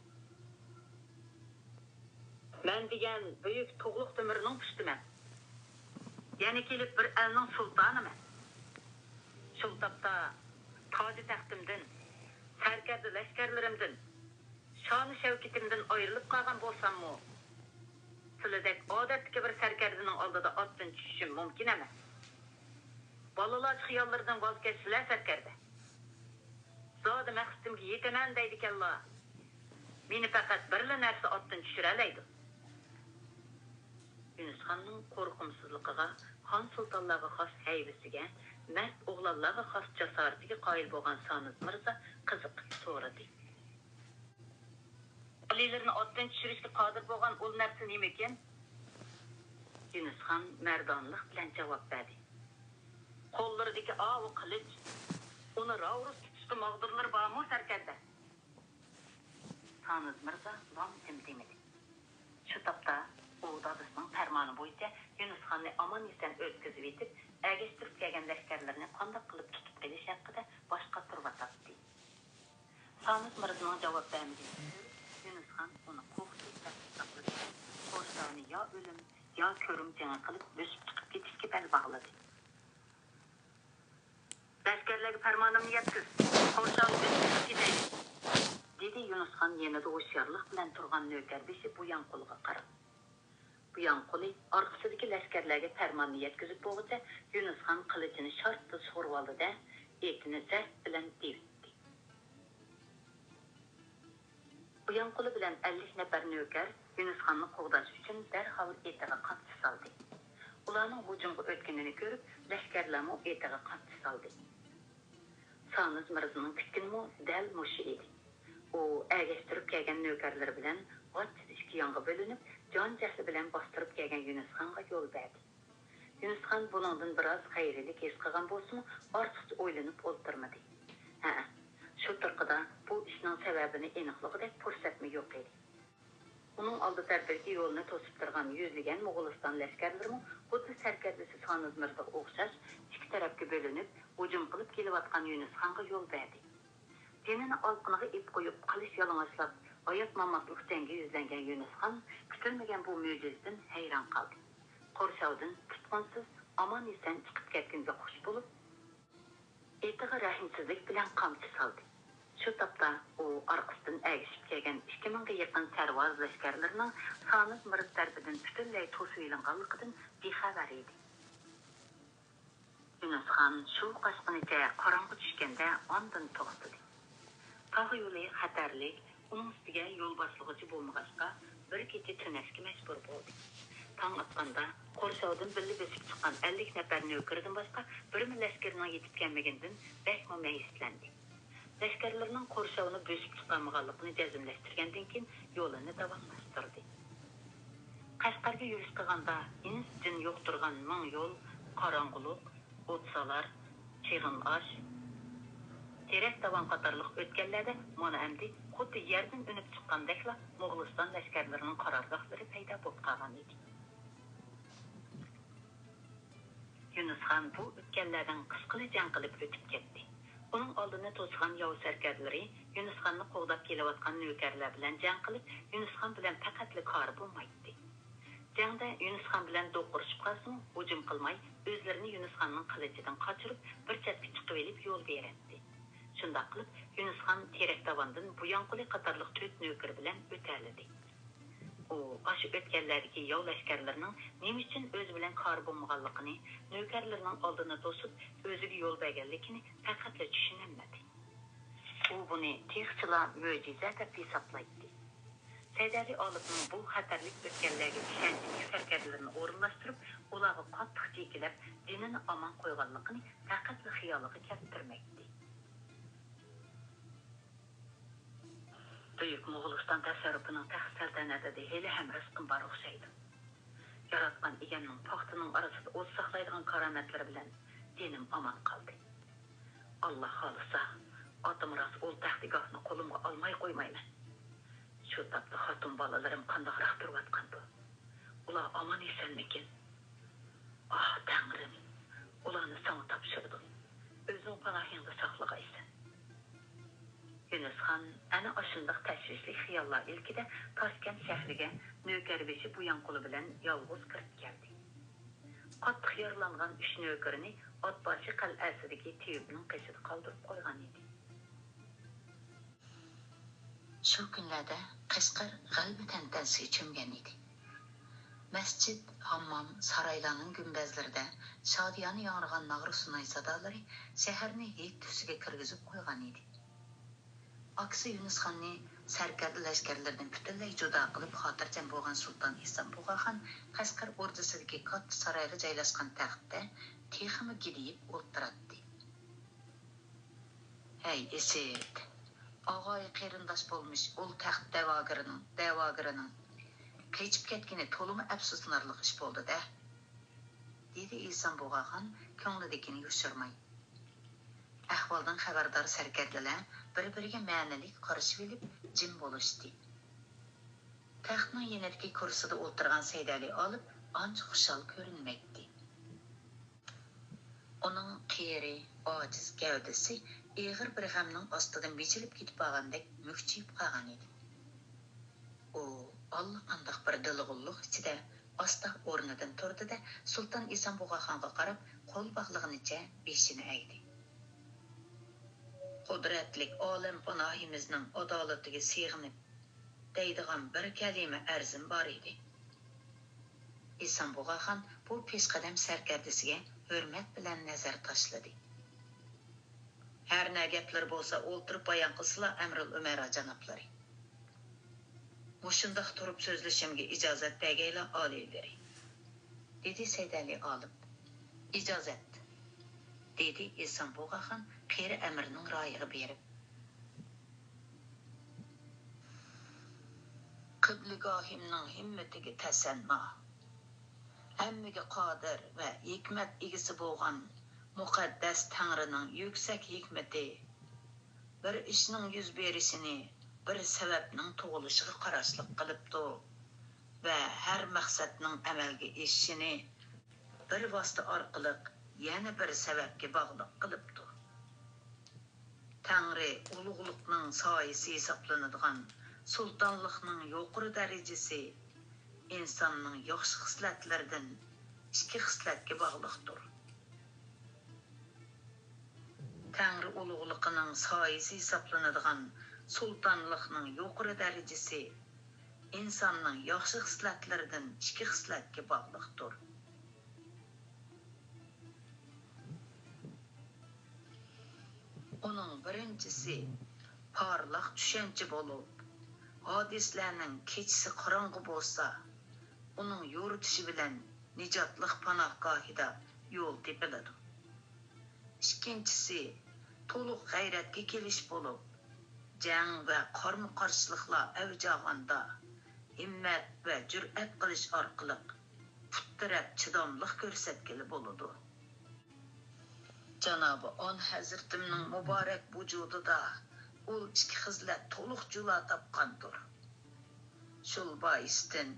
Men degan buyuk to'g'liq temirning pushtiman. Yana kelib bir elning sultoniman. Şol tapda toji taxtimdan, sarkarda lashkarlarimdan, shoni shavkatimdan ayrilib qolgan bo'lsam-mu, sizlardek odatdagi bir sarkardining oldida otdan tushishim mumkin emas. Balalar xiyollardan voz kechsizlar sarkarda. Zodi maqsadimga yetaman deydikanlar. Meni faqat birla narsa otdan tushiralaydi. Yunusxonning qo'rqimsizligiga, xon sultonlarga xos haybasiga, mard o'g'lonlarga xos jasoratiga qoyil bo'lgan Sanız Mirza qiziqib so'radi. Olilarni otdan tushirishga qodir bo'lgan ul narsa nima ekan? Yunusxon mardonlik bilan javob berdi. Qo'llaridagi ovi qilich, uni ravrus tutishga maqdirlar bormi sarkarda? Sanız Mirza lom demedi. Shu topda u dadasining farmoni bo'yicha Yunusxonni omon eson o'tkazib etib, agashtirib kelgan lashkarlarni qanday qilib tutib qilish haqida boshqa turvatdi. Sanız Mirzaning javob bermagani Yunusxon uni qo'rqitib tasdiqladi. Qo'rsani yo o'lim, yo ko'rim jang qilib bo'sib chiqib ketishga bel bog'ladi. Lashkarlarga farmonimni yetkiz. Qo'rsani bo'sib ketaylik. Dedi Yunusxon yanada o'sharlik bilan turgan navkarbeshi bu yon qo'lga qarab. Bu yon qo'li orqasidagi lashkarlarga farmonni yetkazib bo'lg'icha Yunusxon qilichini shartta so'rib oldi-da, etini zart bilan devitdi. Bu yon qo'li bilan 50 nafar navkar Yunusxonni qo'g'dash uchun darhol etiga qattiq soldi. Ularning hujumga o'tganini ko'rib, lashkarlarmi etiga qattiq soldi. Sanız Mirzaning kutganimi dal mushi edi. U agashtirib kelgan navkarlar bilan g'och ikki yonga bo'linib, jon jahli bilan bostirib kelgan Yunusxonga yo'l berdi. Yunusxon buningdan biroz xayrilik his qilgan bo'lsa-mu, ortiqcha o'ylanib o'ltirmadi. Shu turqida bu ishning sababini aniqligidek ko'rsatma yo'q edi. Uning oldi tarafdagi yo'lni to'sib turgan yuzlagan Mo'g'uliston lashkarlari xuddi sarkardasi Sanız Mirzaga o'xshash ikki tarafga bo'linib, hujum qilib kelayotgan Yunusxonga yo'l berdi. Tenini olqiniga ip qo'yib, qilich yalang'ochlab, oyat mamatlik jangga yuzlangan Yunusxon kutilmagan bu mo'jizadan hayron qoldi. Qo'rshovdan tutqunsiz, omon eson chiqib ketganga xush bo'lib, etiga rahimsizlik bilan qamchi soldi. Shu topda u orqasidan agishib kelgan 2000 ga yaqin sarvoz lashkarlarining Sanız Mirza tarafidan butunlay to'sib ilinganligidan bexabar edi. Yunusxon shu qochqinicha qorong'i tushganda ondan to'xtadi. Tog' yo'li xatarlik, uning ustiga yo'l boshlig'ichi bo'lmag'achqa bir kecha tunashga majbur bo'ldi. Tong otganda qo'rshovdan birga bosib chiqqan 50 nafar navkardan boshqa bir lashkarning yetib kelmaganidan bakmo mayislandi. Lashkarlarning qo'rshovni bosib chiqmaganligini jazmlashtirgandan keyin yo'lini davomlashtirdi. Qashqarga yurish qilganda instin yo'qtirgan ming yo'l, qorong'uliq, o'tsalar, chig'in osh, terak tavan qatorliq o'tganlarda mana endi xuddi yerdan unib chiqqandekla Mo'g'uliston lashkarlarining qarorgohlari paydo bo'lib qolgan edi. Yunusxon bu o'tganlardan qisqili jang qilib o'tib ketdi. Uning oldini to'sgan yov sarkarlari Yunusxonni qo'g'dab kelayotgan navkarlar bilan jang qilib, Yunusxon bilan faqatli kori bo'lmaydi. Jangda Yunusxon bilan do'qurishib qolsin, hujum qilmay, o'zlarini Yunusxonning qilichidan qochirib, bir chetga chiqib olib yo'l beradi. Shunday qilib, Yunusxon terak tavandan Buyanquli qatorliq 4 navkar bilan o'tadi. U aşı o'tganlardagi yov lashkarlarining nima uchun o'zi bilan kori bo'lmaganligini, navkarlarning oldini to'sib, o'ziga yo'l berganligini faqatla tushunolmadi. U buni texchilar mo'jiza deb hisoblaydi. Saydali olibning bu xatarlik o'tganlarga ishonchli sarkarlarini o'rinlashtirib, ularga qattiq chekilib, dinini omon qo'yganligini faqatla xiyoliga keltirmaydi. Büyük Moğoliston tasarrufining taxt saltanatida hali ham rizqim bor o'xshaydi. Yaratgan eganning paxtining orasida o'z saqlaydigan karomatlari bilan dinim omon qoldi. Alloh xolisa, otim ras o'l taxtigohni qo'limga olmay qo'ymayman. Shu tapda xotin bolalarim qandoqroq turayotgan bu. Ular omon esanmikin? Ah, Tangrim, ularni sana topshirdim. O'zing panohingda saqlag'aysan. Yunusxon ana oshundoq tashvishli xiyollar ilkida Toshkent shahriga navkarbeshi Buyanquli bilan yolg'iz kirib keldi. Qattiq yaralangan 3 navkarini Otboshi qal'asidagi tiyubning qishida qoldirib qo'ygan edi. Shu kunlarda Qashqar g'alba tantansiga cho'mgan edi. Masjid, hammom, saroylarning gumbazlarida shodiyona yongan nag'ri sunay sadolari shaharni hech tusiga kirgizib qo'ygan edi. Aksi Yunusxonni sarkarda lashkarlardan butunlay judo qilib xotirjam bo'lgan Sulton Ihson Bug'axon Qashqar o'rdasidagi katta saroyga joylashgan taxtda texmi gidiyib o'tiradi. Hey Esid, og'ay qarindosh bo'lmish ul taxt da'vogirining qechib ketgani to'limi afsuslanarli ish bo'ldi-da, dedi Ihson Bug'axon ko'nglidagini yoshirmay. Ahvoldan xabardor sarkardalar bir-biriga ma'nalik qarashib olib jim bo'lishdi. Taxtning yenidagi kursida o'tirgan Saydali olib ancha xushal ko'rinmaydi. Uning qiyri, ojiz gavdasi ig'ir bir g'amning ostidan bichilib ketib qolgandek mukchib qolgan edi. U allaqandoq bir dilg'ulluq ichida asta o'rnidan turdi-da, Sulton Ihson Bug'axonga qarab qo'l bog'lig'inicha beshini egdi. Qudratlik olim panohimizning adolatiga sig'inib deydigan bir kalima arzim bor edi. Ihson Bug'axon bu peshqadam sarkardasiga hurmat bilan nazar tashladi. Har na gaplar bo'lsa o'ltirib bayon qilsalar Amrul Umara janoblari. Mushundoq turib so'zlashimga ijozat bergaylar oliylar, dedi Saydali olib. Ijozat, dedi Ihson Bug'axon qeri amirning royiga berib. Qiblagohimning himmatiga tasanno. Hammaga qodir va hikmat egasi bo'lgan muqaddas Tangrining yuksak hikmati bir ishning yuz berishini bir sababning tug'ilishiga qarashlik qilibdi va har maqsadning amalga oshishini bir vosita orqali yana bir sababga bog'liq qilibdi. Tangri ulug'liqning soyasi hisoblanadigan sultonlikning yuqori darajasi insonning yaxshi xislatlaridan 2 xislatga bog'liqdir. Tangri ulug'liqining soyasi hisoblanadigan sultonlikning yuqori darajasi insonning yaxshi xislatlaridan 2 xislatga bog'liqdir. Onun birinchisi parlaq tushuncha bo'lib, hadislarning kechisi qorong'u bo'lsa, uning yuritishi bilan nijotlik panohgohida yo'l tepiladi. Ikkinchisi to'liq g'ayratga kelish bo'lib, jang va qarma-qarshiliklar avj olganda himmat va jur'at qilish orqali puttirab chidamlıq ko'rsatkili bo'ladi. Janobi on Hazratimning muborak vujudida ul ichki xizlat to'liq jula topgandir. Shul boisdan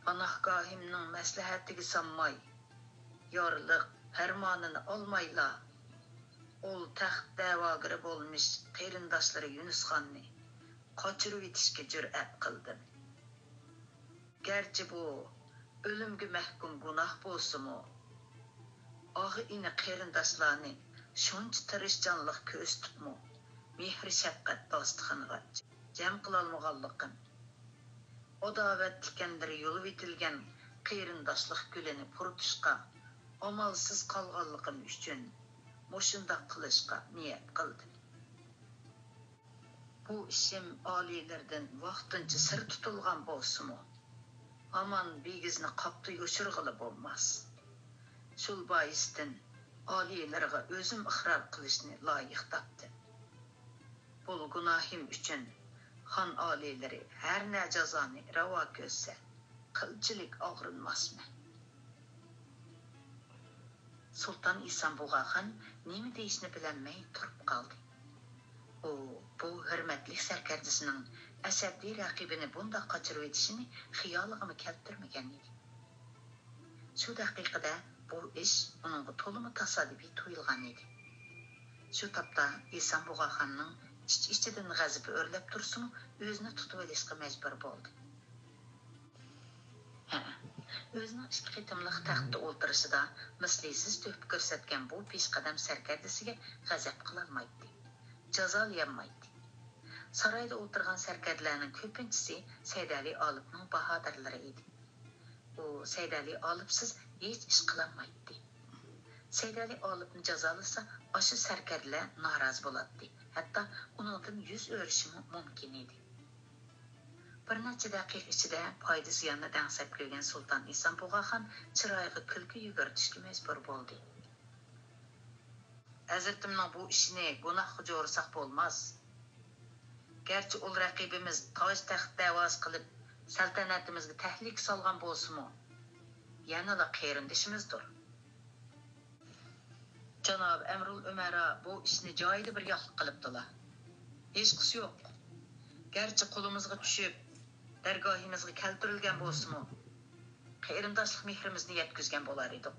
panohgohimning maslahatiga sanmay, yorliq farmonini olmayla ul taxt davogiri bo'lmish qarindoshlari Yunusxonni qochirib etishga jur'at qildim. Gerçi bu ölümge mahkum günah bolsumu, ağı ini qarindoshlarni shuncha tirishchanlik ko'z tutmu, mehr shafqat dostixoniga jam qilolmaganligim, adovat tikandiri yo'l etilgan qarindoshlik gulini quritishga amalsiz qolganligim uchun mushundoq qilishga niyat qildim. Bu ishim oliylardan vaqtincha sir tutilgan bolsumu, aman bigizni qaptı yoşurgılı bo'lmas. Şul boisdan oliylarga o'zim iqror qilishni loyiq topdim. Bu gunohim uchun xon oliylari har ne jazoni ravo ko'rsa, qilchilik og'rinmasmi? Sultan Isanbulga xon nima deyishni bilolmay turib qoldi. Bu hurmatli sarkardisining asabli raqibini bunda qochirib etishini xiyoliga keltirmagan edi. Shu daqiqada bu ish uningga to'liq tasodifiy tuyulgan edi. Shu topda Isanbulga xonning ichidan g'azabi o'rlab tursin, o'zini tutib olishga majbur bo'ldi. O'zining ikki qitimliq taxtda o'tirishida mislisiz to'p ko'rsatgan bu peshqadam sarkardisiga g'azab qilolmaydi, jazolayolmaydi. Sarayda o'tirgan sarkarlarning ko'pinchisi Saydali Olibning bahodirlari edi. U Saydali Olibsiz hech ish qilolmaydi. Saydali Olibni jazolasa, o'sha sarkarlar norozi bo'ladi. Hatto uningdan yuz o'rishi mumkin edi. Bir necha daqiqa ichida foyda ziyonni dangsab ko'rgan Sulton Isanbulga xon chiroyiga kulgi yugurtishga majbur bo'ldi. Hazratimning bu ishini gunohga jo'rsak bo'lmas. Gerçi ol raqibimiz toj taxt davos qilib saltanatimizga tahlik solgan bo'lsa-mu, yanada qarindishimizdir. Janob Amrul Umara bu ishni joyida bir yo'q qilibdilar. Hech qisi yo'q. Gerçi qo'limizga tushib, dargohimizga keltirilgan bo'lsa-mu, qarindoshlik mehrimizni yetkazgan bo'lar edik.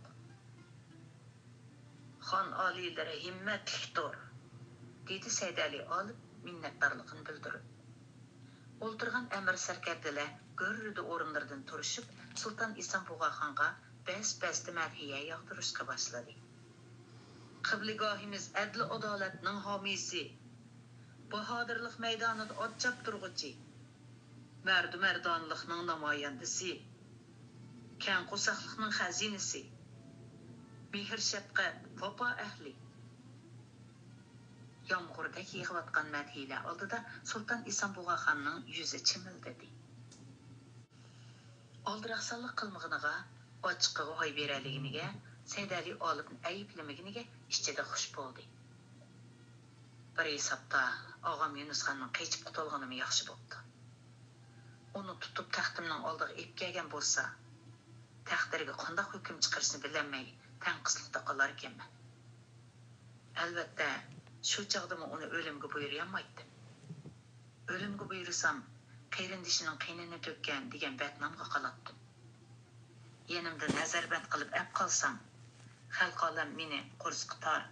Xon oliylari himmatlidir, dedi Saydali Olib minnatdorligini bildirib. O'ltirgan amir sarkardalar go'rrida o'rinlaridan turishib, Sulton Isanbulga xonga bas-basda madhiya yog'dirishga boshladi. Qiblagohimiz adl adolatning homiysi, bahodirlik maydonida otchab turg'uchi, mardonlikning namoyandasi, kang qo'saqlikning xazinasi, mehr shafqat, vafo ahli. Yomg'irda yig'ayotgan madhiyalar oldida Sulton Isanbulga xonning yuzi chimildadi. Oldiraqsonlik qilmag'iniga, ochiqqa hoy beraligiga, Saydali Olibni ayblamaganiga ichida xush bo'ldi. Bir hisobda og'am Yunusxonning qechib qutulganimi yaxshi bo'ldi. Uni tutib taxtimning oldiga ep kelgan bo'lsa, taqdiriga qanday hukm chiqarishni bilmay, tanqislikda qolar ekanman. Albatta, shu chog'da uni o'limga buyurmaydi. O'limga buyursam, qarindishining qiynini to'kkan degan batnomga qolatdim. Yanimda nazarband qilib ap qolsam, xalq olam meni qo'rsqitar,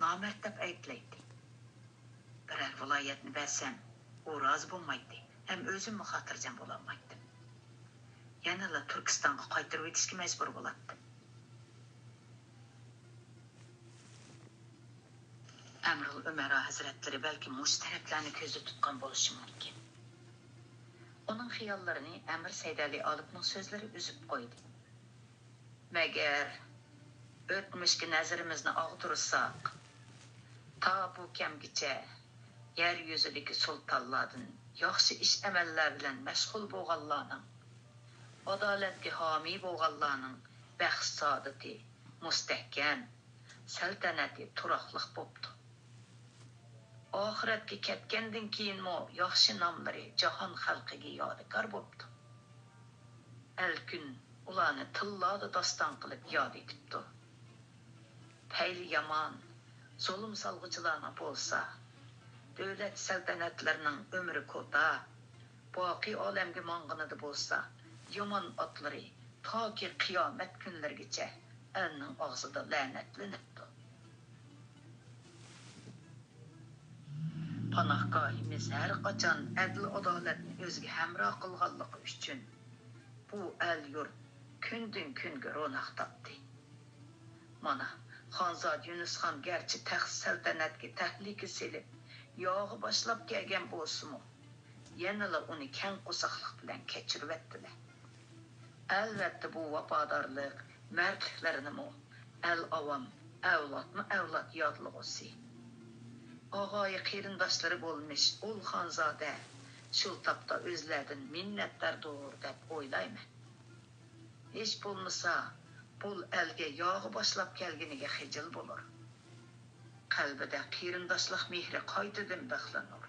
nomard deb ayblaydi. Biror viloyatni bersam, u rozi bo'lmaydi, ham o'zim xotirjam bo'lolmaydim. Yanala Turkistonga qaytarib o'tishga majbur bo'lardim. Amrul Umara hazratlari balki mushtaraklarni ko'zda tutgan bo'lishi mumkin. Uning xiyollarini Amir Saydali Olibning so'zlari uzib qo'ydi. Magar o'tmishga nazarimizni og'dirsak, ta bu kamgacha yer yuzidagi sultonlardan yaxshi ish amallar bilan mashg'ul bo'lganlarning, adolatga homiy bo'lganlarning baxt saodati mustahkam, saltanati turaqliq bo'pti. Oxiratga ketgandan keyin yaxshi nomlari jahon xalqiga yodgor bo'pti. Әлкүн ularni tillada dastan qilib yod etibdi. Payli yaman, zulm salg'uchilarni bo'lsa, davlat saltanatlarning umri ko'ta, boqiy olamga mong'inida bo'lsa, yomon otlari toki qiyomat kunlarigacha elning og'zida la'natlanibdi. Panohgohimiz har qachon adl adolatni o'ziga hamroh qilganligi uchun bu el yurt kundan kunga ro'naq topdi. Mana Xonzod Yunusxon garchi taxt saltanatga tahlika selib, yog'i boshlab kelgan bo'lsa-mu, yanala uni kang qo'saqliq bilan kechirib etdilar. Albatta bu vafodorlik, mardliklarini el avam, avlod yodlig'usi. Og'oyi qarindoshlari bo'lmish ul Xonzoda shu topda o'zlaridan minnatdordir deb o'ylayman. Hech bo'lmasa, bu elga yog'i boshlab kelganiga xijil bo'lur. Qalbida qarindoshlik mehri qaytadan bixlanur.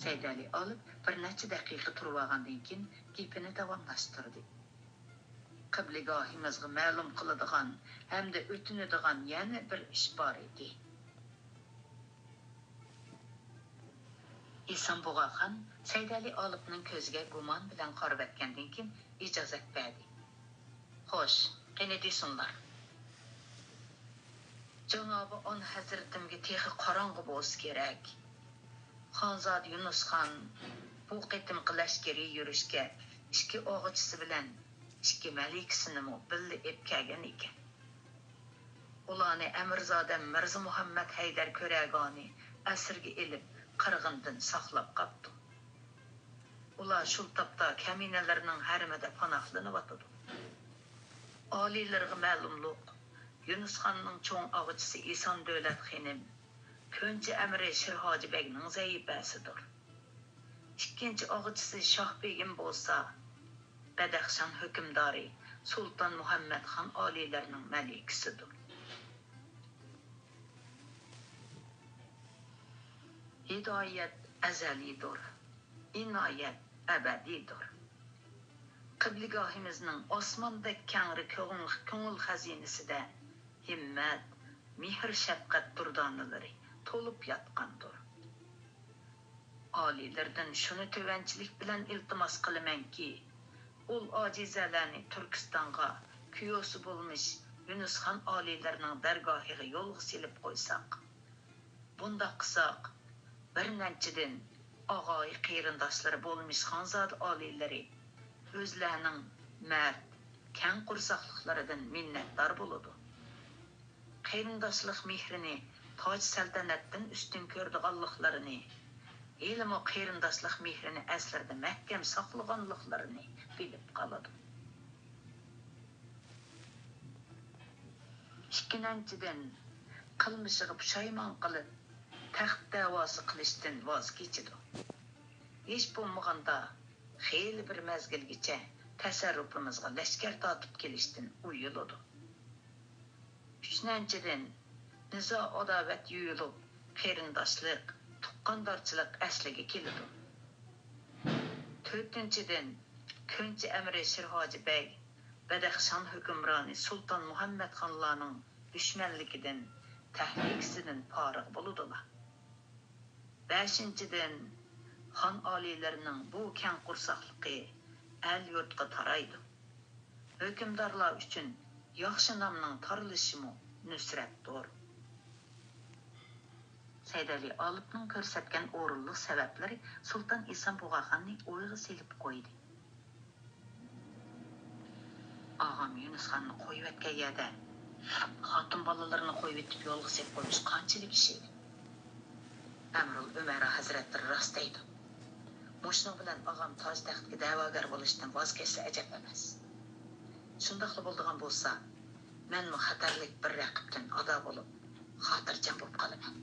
Saydali olib bir necha daqiqa turib olgandan keyin gapini davomlashtirdi. Qiblagohimizga ma'lum qiladigan hamda o'tinadigan yana bir ish bor edi. Isanbug'axon Saydali olibning ko'ziga gumon bilan qarab etgandan keyin ijozat berdi. Xo'sh, qani desinlar. Janobi on hazratimga texi qorong'i bo'lsa kerak. Xonzod Yunusxon bu qitim qilashkari yurishga ikki o'g'chisi bilan ikki malikasini birga ep kelgan ekan. Ularni Amirzodam Mirza Muhammad Haydar ko'ragani asirga elib qirg'indan saqlab qopdi. Ular shu topda kaminalarning harimida panohlanib o'tadi. Oliylarga ma'lumliq, Yunusxonning cho'ng og'chisi Eson Davlat xonim Ko'nchi Amri Shirhoji Begning zaifasidir. Ikkinchi og'chisi Shohbegim bo'lsa, Badaxshon hukmdori Sulton Muhammad Xon oliylarining malikasidir. Hidoyat azalidir, inoyat abadiydir. Qiblagohimizning osmondek kangri ko'ngil xazinasida himmat, mehr shafqat durdonalari to'lib yotgandir. Oliylardan shuni tovanchilik bilan iltimos qilamanki, ul ojizalarni Turkistonga kuyosi bo'lmish Yunusxon oliylarining dargohiga yo'lga silib qo'ysak, bunda qilsak, bir nechadan og'oy qarindoshlari bo'lmish Xonzod oliylari o'zlarining mard, kang qursaqliklaridan minnatdor bo'ladi. Qarindoshlik mehrini toj saltanatdan ustun ko'rdiganliklarini, ilmu qarindoshlik mehrini aslarda mahkam saqlaganliklarini bilib qoladi. Ikkinchidan, qilmishiga pushaymon qilib, taxt da'vosi qilishdan voz kechidi. Hech bo'lmaganda xeyli bir mezgilgacha tasarrufimizga lashkar tortib kelishdan uyiladi. Uchinchidan, nizo adovat yuyilib, qarindoshlik, tuqqandorchilik asliga keladi. To'rtinchidan, Ko'nchi Amri Shirhoji Beg Badaxshon hukmroni Sulton Muhammad Xonlarning dushmanligidan, tahlikasidan forig' bo'ladilar. Beshinchidan, xon oliylarining bu kang qursaqligi el yurtga taraydi. Hukmdorlar uchun yaxshi nomning tarilishimi nusratdir. Saydali olibning ko'rsatgan o'rinli sabablari Sulton Isanbug'axonni o'yga selib qo'ydi. Og'am Yunusxonni qo'yib etgan yerda xotin bolalarini qo'yib etib yo'lga selib qo'yish qanchalik ish edi. Amrul Umara hazratlari rost aytdi. Mushning bilan og'am toj taxtga da'vogar bo'lishdan voz kechsa ajab emas. Shundaqla bo'ldigan bo'lsa, men xatarlik bir raqibdan ado bo'lib, xotirjam bo'lib qolaman.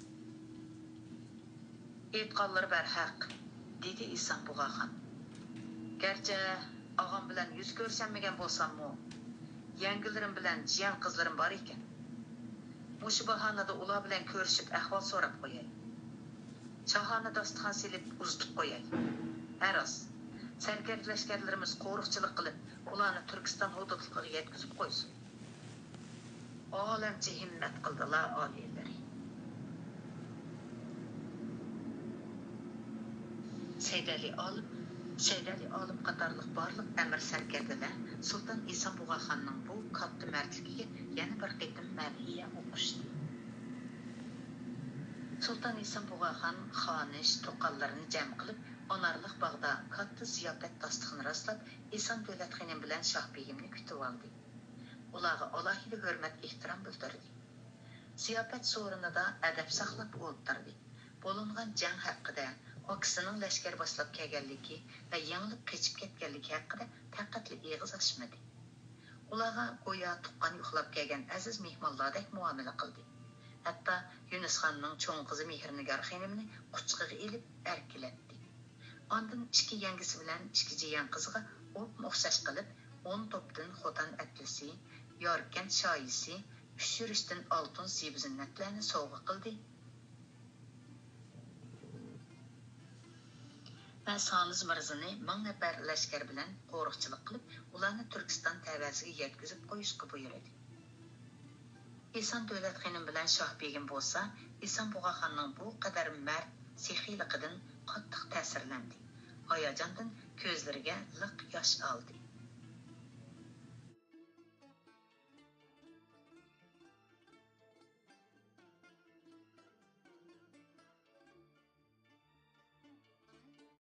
Aytqanlar barhaq, dedi Isanbug'axon. Garchi og'am bilan yuz ko'rsanmagan bo'lsam-mu, yangilarim bilan jiyan qizlarim bor ekan. Mushu bahonada ular bilan ko'rishib ahvol so'rab qo'yay. Chahona dasturxon silib uzitib qo'yay. Aros, Sərkərd lashkarlarimiz qo'riqchilik qilib, ularni Turkiston hududiga yetkazib qo'ysin. Olamcha himmat qildilar oliyalari. Seydali olim qatorliq barliq amir sarkardalar Sultan İsa Buğaxonning bu katta mardligiga yana bir qitim madhiya o'qishdi. Sultan İsa Buğaxon xonish to'qonlarini jam qilib, onarliq bog'da katta ziyofat dasturxoni rastlab, Eson Davlat xonim bilan Shohbegimni kutib oldi. Ularga alohida hurmat ehtirom bildirdi. Ziyofat so'rinida adab saqlab o'ltirdi. Bo'lingan jang haqida, Oksining lashkar boshlab kelganligi va yangilib qochib ketganligi haqida faqatli eg'iz ochmadi. Ularga go'yo tuqqan uxlab kelgan aziz mehmonlardek muomala qildi. Hatto Yunusxonning cho'ng qizi Mehrnigar xonimni quchqiga ilib erkilatdi. Ondan ikki yangisi bilan ikki jiyan qiziga o'xshash qilib, 10 topdan xotan atlisi, yorgan shoyisi, 3 yurishdan oltin ziynatlarni sovg'a qildi. Va Soniz Mirzani 1000 nafar lashkar bilan qo'riqchilik qilib, ularni Turkiston tavasiga yetkazib qo'yishga buyurdi. Eson Davlat xonim bilan Shohbegim bo'lsa, Eson Buğaxonning bu qadar mard sexiyligidan qattiq ta'sirlandi. Hayajondan ko'zlariga liq yosh oldi.